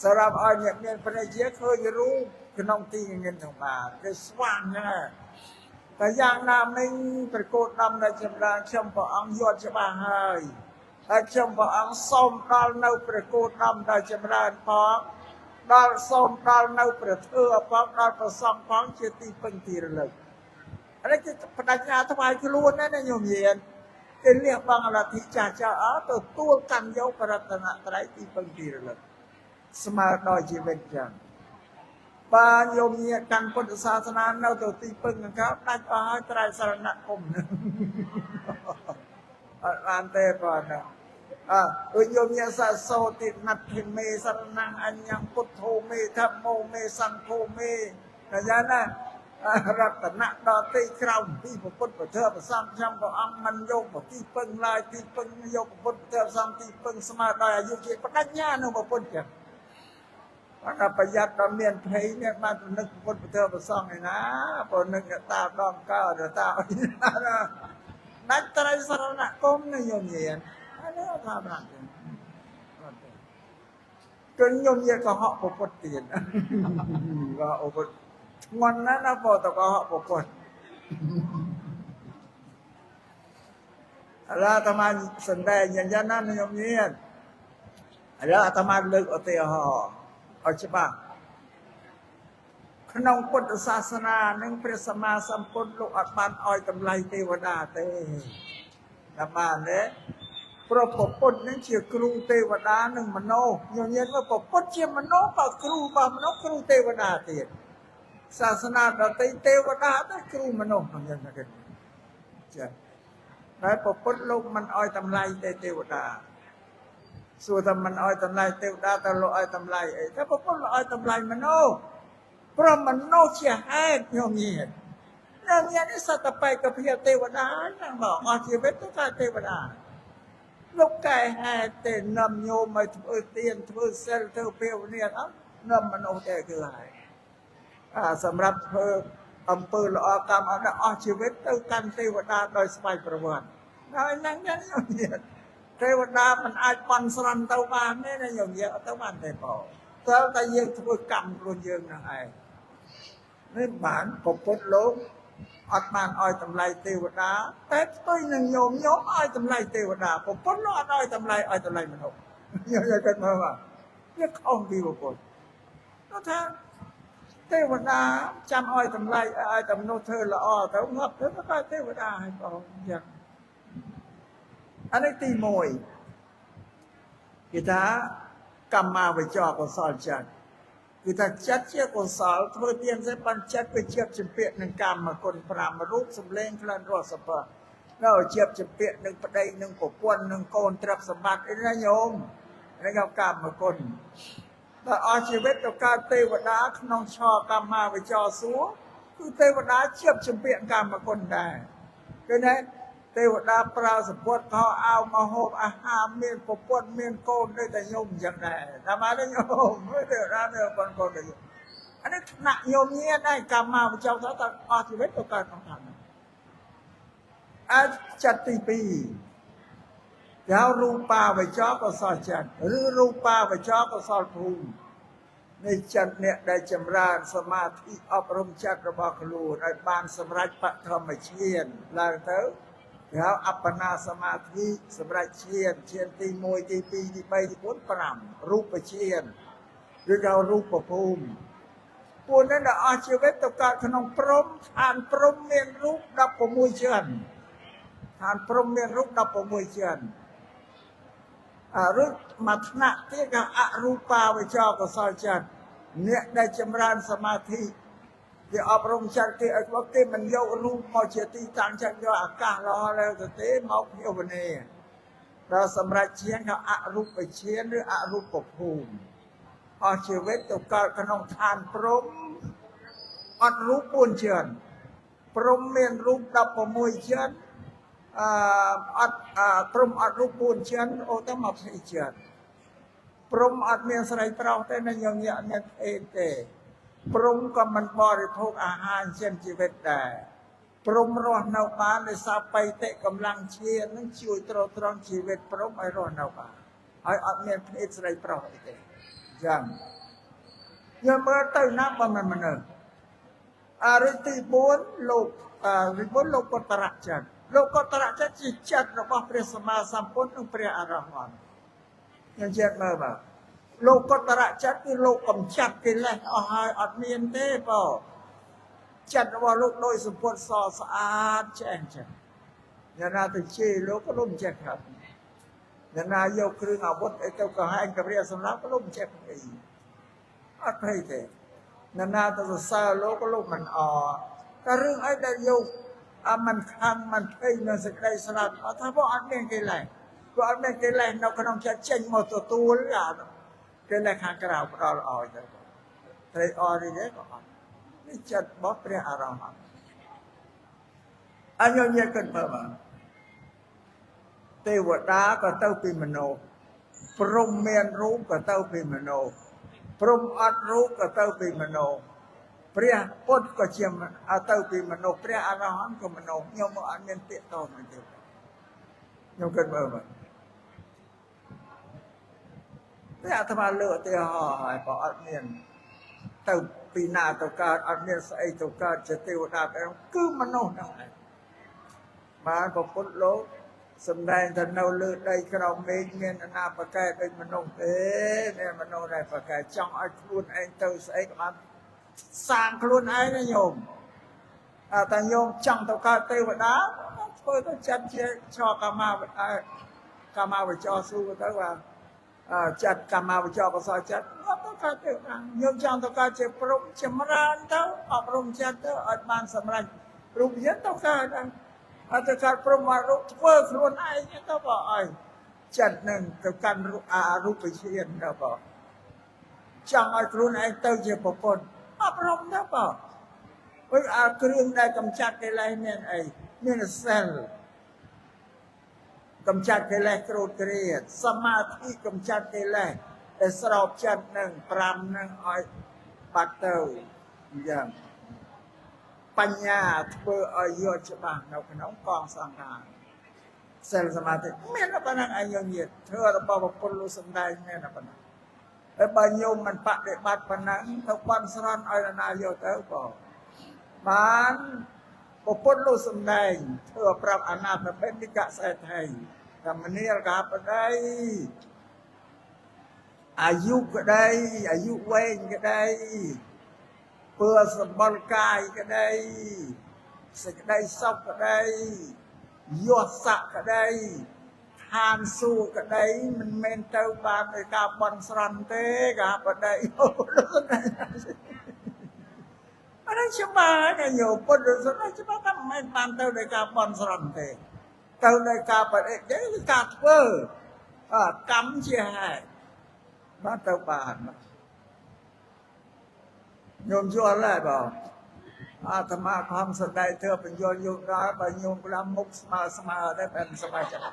សម្រាប់ឲ្យអ្នកមានព្រះជាឃើញរូបក្នុងទីងងឹតទាំងបានគេស្វាងណាស់តែយ៉ាងណាមិញព្រះគោតមនៅចម្រើនខ្ញុំព្រះអង្គយល់ច្បាស់ហើយខ្ញុំព្រះអង្គសូមដល់នៅព្រះគោតមដល់ចម្រើនផងដល់សូមដល់នៅព្រះធម៌ផងដល់ព្រះសង្ឃផងជាទីពឹងទីរលឹកនេះគឺបដិញ្ញាថ្វាយខ្លួនណាញោមញាណគេលះបង់លទ្ធិចាស់ទទួលកាន់យកបរតនត្រ័យទីពឹងទីរលឹកស្មើដល់ជីវិតចឹងបានញោមញាណកាន់ពុទ្ធសាសនានៅទៅទីពឹងហ្នឹងក៏ដាច់អស់ហើយត្រៃសរណគមអត់បានទេបងណាដូចញោមញាណសាសោតិណដ្ឋិមេសរណងអញ្ញពុទ្ធោមេធម្មោមេសង្ឃោមេតែយ៉ាងណា รัตนะดอติคราวที่พระพุทธพระเถรพระสร้างจำพระองค์มันโยกพระที่ปึงลายที่ปึงโยกพระพุทธพระเถรสร้างที่ปึงสมาดอายุเกี่ยวกับญาณพระพุทธเจ้าว่าประหยัดเราเมียนเพลเนี่ยมานึกพระพุทธพระเถรพระสร้างไงนะพอนึกตาดองก้าวตานักไตรสรณคมเนี่ยโยมเย็นอันนี้ทำอะไรจนโยมเย็นก็เหาะพระพุทธเตียนก็โอ้โหวันนั้นนะพอตะก็เหาะพระพุทธแล้วอาตมาแสดงอย่างนั้นโยมเย็นแล้วอาตมาเลิกเอาเตียห่อเอาใช่ปะขนมพุทธศาสนาหนึ่งพระสัมมาสัมพุทธโลกอัตมันอ้อยกำไรเทวดาเตนมาเนี่ยเพราะพระพุทธนั้นเชื่อครูเทวดาหนึ่งมโนอย่างนี้ว่าพระพุทธเชื่อมโนป่ะครูป่ะมโนครูเทวดาเตศาสนาเราเทวดาแต่ครูมโนอย่างนี้กันใช่แต่พระพุทธโลกมันอ้อยกำไรเทวดาส่วนมันอ้อยกำไรเทวดาแต่เราอ้อยกำไรถ้าพระพุทธเราอ้อยกำไรมโนเพราะมันโนเชียให้โยมเงียนนี่สัตว์ไปกับเพียเทวดานั่งบอกอาชีวิตทุกการเทวดาลูกไก่ให้เต้นนำโยมมาถือเตียนถือเซลถือเพียวเนี่ยนะนำมันโอเคคืออะไรสำหรับอำเภอละอากรรมอันอาชีวิตทุกการเทวดาโดยสบายประวัตินั่งโยมเงียนเทวดามันอาจปันสรันเตาบ้านนี่นะโยมเงียนเตาบ้านแต่พอแต่ยังถือกรรมรุนยังนะไอ้นี่บ้านพบพุทธโลกอัตมันอ้อยตำไลเทวดาแต่ตัวหนึ่งโยมอ้อยตำไลเทวดาพบพุทธโลกอ้อยตำไลมนุษย์อย่ากันมาว่าเรียกข้องดีพบพุทธแล้วถ้าเทวดาจำอ้อยตำไลอ้อยตำมนุษย์เธอละอ้อแต่งับเธอก็ได้เทวดาให้พออย่างอันนี้ตีมวยกีตากรรมมาไปจ่อกับสอนจัดคือถ้าจัดเชี่ยวกับสอนเพื่อเพียงใช้ปัญจัดไปเชียบจำเปียหนึ่งกรรมมาคนพรามรูปสำเร็จคลันรอดสปะแล้วเชียบจำเปียหนึ่งประเดี๋ยวหนึ่งกบปวนหนึ่งโกนตรับสมบัติไอ้นายโยมแล้วก็กรรมมาคนแต่อาชีวิตต่อการเทวดาขนองชอกรรมมาไปจ่อสัวคือเทวดาเชียบจำเปียกรรมมาคนได้ก็นั้นเทวดาปราศพวดเขาเอามาหอบอาหารเมียนปปวนเมียนโกนได้แต่โยมอย่างไรทำมาได้โยมไม่เดือดร้อนเดือดคนโกนได้โยมอันนี้หนักโยมเนี้ยได้กรรมมาเจ้าท้าตาอาชีวิตตัวการของท่านอาจัตติปียาวรูปาไปจ่อก็สอนจันหรือรูปาไปจ่อก็สอนภูมิในจันเนี่ยได้จำราญสมาธิอบรมจักรบาคลูได้บานสมรัจปะธรรมเชียนแล้วเถอะแล้วอัปปนาสมาธิสมรัจเชียนตีมวยตีปีตีใบตีพุทธปรำรูปเชียนหรือเรารูปภูมิพวกนั้นอาชีวิตตการขนมพรมทานพรมเมียนรูปดับปมวยเชียนทานพรมเมียนรูปดับปมวยเชียนรูปมัทนะที่กับอรูปาวิจารก็สอนจัดเนี่ยได้จำราญสมาธิที่อบรมจักที่ไอ้พวกที่มันโยกรูปมอเจติต่างจากโยอากาศรอแล้วแต่เต้เมาเพียววันนี้เราสำหรับเชียนเขาอรูปไปเชียนหรืออรูปปภูมิอาชีวิตตกการขนมทานพรมอัดรูปปูนเชียนพรมเมียนรูปดับประมวยเชียนพรมอัดรูปปูนเชียนโอตมาพิเชียนพรมอัดเมียนสไลเปล่าแต่ในยังเนี่ยเนี่ยเตพรมก็มันบริโภคอาหารเช่นชีวิตได้พรมรอดนาวบ้านในซาไปเตะกำลังเชียร์นั่งช่วยตรองชีวิตพรมไอรอดนาวบ้านไออัดเมียนเพศสไลเปล่าเตะยังยังเมื่อเต้นน้ำมันเนออาริติบุญโลกริบุญโลกตระจันโลกตระจันจิตจัดระบพระสมมาสัมพุทธพระอรหันต์ยังเจ็ดเมื่อแบบโลกตระจัดคือโลกกำจัดกิเลสเอาหายอัดเมียนเต้เปล่าจัดว่าโลกโดยสมบูรณ์สะอาดแจ้งอย่างน่าติชีโลกก็ลุ่มแจ้งครับอย่างนายกเครื่องอาวุธไอ้เจ้าก็ให้กับเรียสำนักก็ลุ่มแจ้งไปอัดให้เต้นาตัวซาโลก็ลุ่มมันอ่อแต่เรื่องไอ้ได้ยกมันคังมันเพ่งมันสกายสลัดถ้าพวกอันเมียนกิเลสพวกอันเมียนกิเลสเราก็ต้องจะเจงหมดตัวหรือเปล่ากิเลสข้างกระเราเราอ่อยแต่ไทยอ่อยนี่ก็อ่อย នេះចិត្តរបស់ព្រះអរហន្តអញ្ញញាតិគិតមើលមកទេវតាក៏ទៅពីមនុស្សព្រំមានរូបក៏ទៅពីមនុស្សព្រំអត់រូបក៏ទៅពីមនុស្សព្រះពុទ្ធក៏ជាទៅពីមនុស្សព្រះអរហន្តក៏មនុស្សខ្ញុំអត់មានពាក្យតមកទេខ្ញុំគិតមើលមកតែអាត្មាលើកឧទាហរណ៍ហើយក៏អត់មានទៅពីណាទៅកើតអត់មានស្អីទៅកើតជាទេវតាតែគឺមនុស្សហ្នឹងឯងបានពុទ្ធលោកសម្ដែងទៅនៅលើដីក្រោមមេឃមានអនាបកែដូចមនុស្សទេមានមនុស្សដែលបកែចង់ឲ្យខ្លួនឯងទៅស្អីក៏បានសាងខ្លួនឯងណាញោមតែញោមចង់ទៅកើតទេវតាធ្វើទៅចាត់ជាឆោកម្មាវចរស៊ូទៅបាទចាត់កម្មាវចរកសលចិត្តអត់ទៅកើតទេញោមចង់ទៅកើតជាព្រំចម្រើនទៅអប់រំចិត្តទៅឲ្យបានសម្រេចរូបយន្តទៅកើតអត់ទៅកើតព្រំអរូបធ្វើខ្លួនឯងទៅបើឲ្យចិត្តនឹងទៅកាន់រូបជាទៅបើចង់ឲ្យខ្លួនឯងទៅជាប្រពន្ធអប់រំទៅបើព្រោះគ្រឿងដែលកម្ចាត់កិលេសមានអីមានសិលកម្ចាត់កិលេសក្រោតក្រៀតសមាធិកម្ចាត់កិលេសដែលស្រោបចិត្តនឹង5នឹងឲ្យបាត់ទៅយ៉ាងបញ្ញាធ្វើឲ្យយល់ច្បាស់នៅក្នុងកងសង្ខារសិលសមាធិមានប៉ុណ្ណឹងឯងយើងញាតធ្វើរបស់ពុទ្ធលោកសំដែងមានប៉ុណ្ណឹងហើយបើញោមមិនបដិបត្តិប៉ុណ្ណឹងទៅបន់ស្រន់ឲ្យណាយកទៅក៏បានពុទ្ធលោកសំដែងធ្វើប្រាប់អនាថបិណ្ឌិកសេដ្ឋីកម្មនាលកាបដីអាយុក្តីអាយុវែងក្តីពើសម្បល់កាយក្តីសេចក្តីសុខក្តីយសសក្តីឋានសួគ៌ក្តីមិនមែនទៅបានដោយការបន់ស្រន់ទេកាបដីអរច្បាស់ណាញោមពុទ្ធសនាច្បាស់ថាមិនមែនបានទៅដោយការបន់ស្រន់ទេទៅដោយការបដិទេគឺការធ្វើកម្មជាហេតុបានទៅបានញោមយល់ហើយបងអាត្មាខំស្ដីធ្វើបញ្យល់យកដល់បើញោមក្លាមុខស្មើតែមិនសប្បាយចិត្ត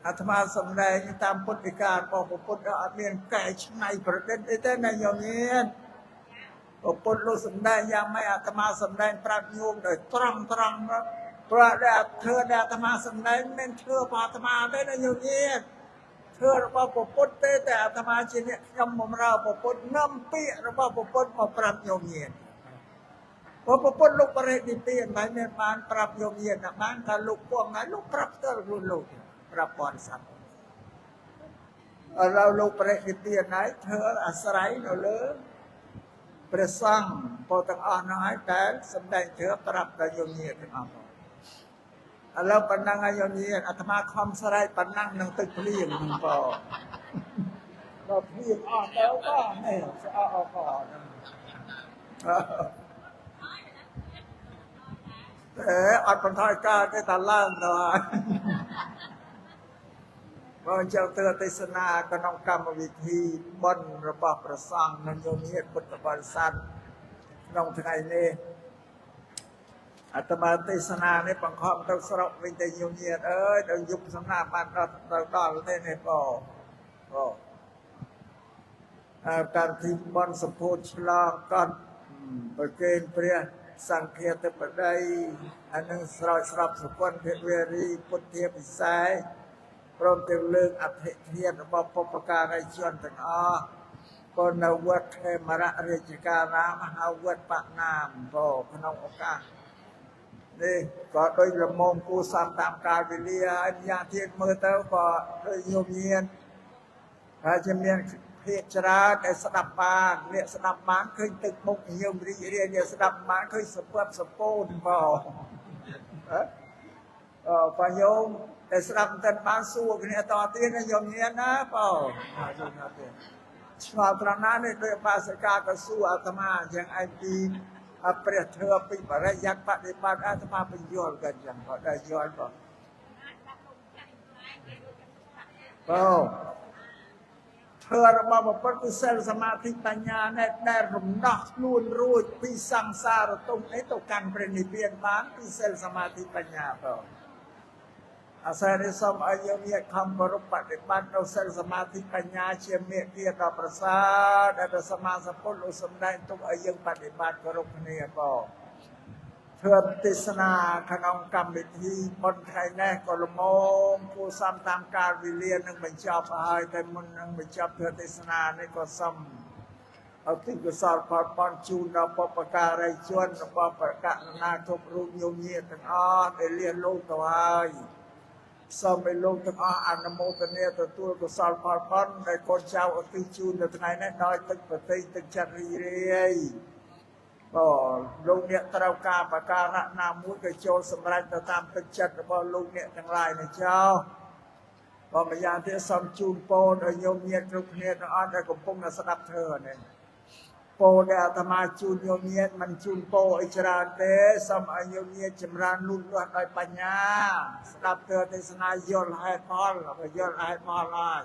អាត្មាសំដែងតាមពុទ្ធិការបស់ពុទ្ធអត់មានកែច្នៃប្រឌិតអីទេណាញោមញាតពុទ្ធលោកសំដែងយ៉ាងម៉េចអាត្មាសំដែងប្រាប់ញោមដោយត្រង់ព្រោះដែលធ្វើដែលអាត្មាសំដែងមិនធ្វើរបស់អាត្មាទេណាញោមញាតធ្វើរបស់ពុទ្ធទេតែអាត្មាជាអ្នកខ្ញុំបម្រើពុទ្ធនាំពាក្យរបស់ពុទ្ធមកប្រាប់ញោមញាតពុទ្ធលោកបរិនិព្វានមិនមែនបានប្រាប់ញោមញាតណាបានតែលោកពងហើយលោកប្រាប់ផ្ទាល់ខ្លួនលោកប្រាប់បរិស័ទឥឡូវលោកបរិនិព្វានហើយធ្វើអាស្រ័យនៅលើព្រះសង្ឃពោទាំងអស់ហ្នឹងហើយតែសម្ដែងធ្វើប្រាប់ដល់ញោមញាតទាំងអស់ឥឡូវប៉ុណ្ណឹងហើយញោមញាតអាត្មាខំស្រែកប៉ុណ្ណឹងនឹងទឹកភ្លៀងហ្នឹងបងដល់ភ្លៀងអស់ទៅក៏នេះស្អកអកហ្នឹងអត់បន្ថយកើតទេតែឡើងទៅហើយបើអញ្ចឹងទើបទេសនាក្នុងកម្មវិធីបុណ្យរបស់ព្រះសង្ឃនិងញោមញាតពុទ្ធបរិស័ទក្នុងថ្ងៃនេះអាត្មាទេសនានេះបង្ខំទៅស្រុកវិញទៅញោមញាតអើយដល់យុគសំណាបានដល់ទេនេះបងកម្មវិធីបុណ្យសម្ពោធឆ្លងកត់ប្រគេនព្រះសង្ឃាធិបតីអានឹងស្រោចស្រពសុគន្ធភវេរីពុទ្ធាពិសេសព្រមទាំងលើកអធិធានរបស់បុព្វការីជនទាំងអស់ក៏នៅវត្តខេមរៈរាជការាមហៅវត្តបណាមបងក្នុងឱកាសនេះក៏ដោយលំងគូសំតាមកាលវេលាហើយយ៉ាងទៀតមើលទៅក៏ដោយញោមញាតហើយជាមានភាកច្រើនដែលស្ដាប់បានអ្នកស្ដាប់បានឃើញទឹកមុខញោមរីករាយអ្នកស្ដាប់បានឃើញសពសពោនបងបញ្ញោមតែស្ដាប់តែបានសួរគ្នាតទៀតណាញោមញាតណាបងយល់ណាទេឆ្លងត្រង់ណានេះដោយបាសិកាក៏សួរអាត្មាយ៉ាងឯងពីព្រះធម៌ពីបរិយ័តបដិបត្តិអាត្មាបញ្យល់กันយ៉ាងក៏ដែរយល់បងធ อระบอบปฏิเสธสมาธิปัญญาเนี่ยได้รำดับล้วนรู้พิสังสารตรงนี้ตกันเป็นนิเพียนบ้านพิเศษสมาธิปัญญาเปล่าอาศัยในสมัยยังมีคำบรรปฏิบัติเราเสสมาธิปัญญาเชื่อเมตเทียต่อประสาทแต่สมาสัพพลุสมได้ทุกอายุปฏิบัติกรุณาเนี่ยก็เพื่อติสนาขนมกรรมวิธีบนใครแน่ก็ละมงผู้ซ้ำตามการวิเลียนนึงเป็นชอบหายแต่มันนึงเป็นชอบเพื่อติสนาในก็ซ้ำเอาที่กุศลพอปอนจูนเราปปการายชวนเราปประกาศนาทบรูปโยมเยียตั้งอ้อได้เรียนรู้ตัวให้สมัยลงทั้งอาณโมตเนียตัวกุศลพอปอนได้คนเจ้าอติจูนในไงนั้นน้อยตึกปฏิตึกจัรีเรียก็ลงเนี่ยตรากาปการะนามุกโจสมรัยตามตึกจัดก็ลงเนี่ยทั้งหลายในเจ้าพอมายาที่สมจูนโปนโยมเนี่ยกรุเนี่ยอ่อนได้กับพงศ์สดับเธอเนี่ยโปเดอาตมาจูนโยมเนี่ยมันจูนโปอิจราเตสมโยมเนี่ยจำรานลุ่นล้วนโดยปัญญาสดับเธอในสนายยนให้พอลแล้วก็ยนให้พอลเลย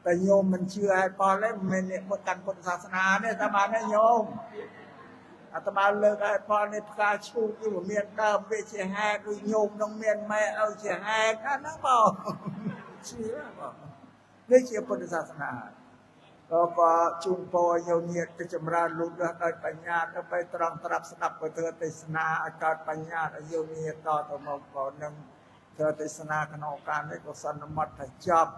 แต่โยมมันเชื่อให้พอแล้วมันเนี่ยหมดกันพุทธศาสนาเนี่ยอาตมาเนี่ยโยมอาตมาเลิกให้พอในพระชูอยู่เมียนเดิมไปเชียแหกโยมน้องเมียนไม่เอาเชียแหกนั่นบอกเชื่อบอกนี่เชื่อพุทธศาสนาก็จุงโปโยเนียก็จำราลุดได้ปัญญาไปตรองตรับสนับเธอเทศนาอากาศปัญญาโยเนียต่อตัวมองก่อนนึงเธอเทศนาขนมการในกุศลมัดจับ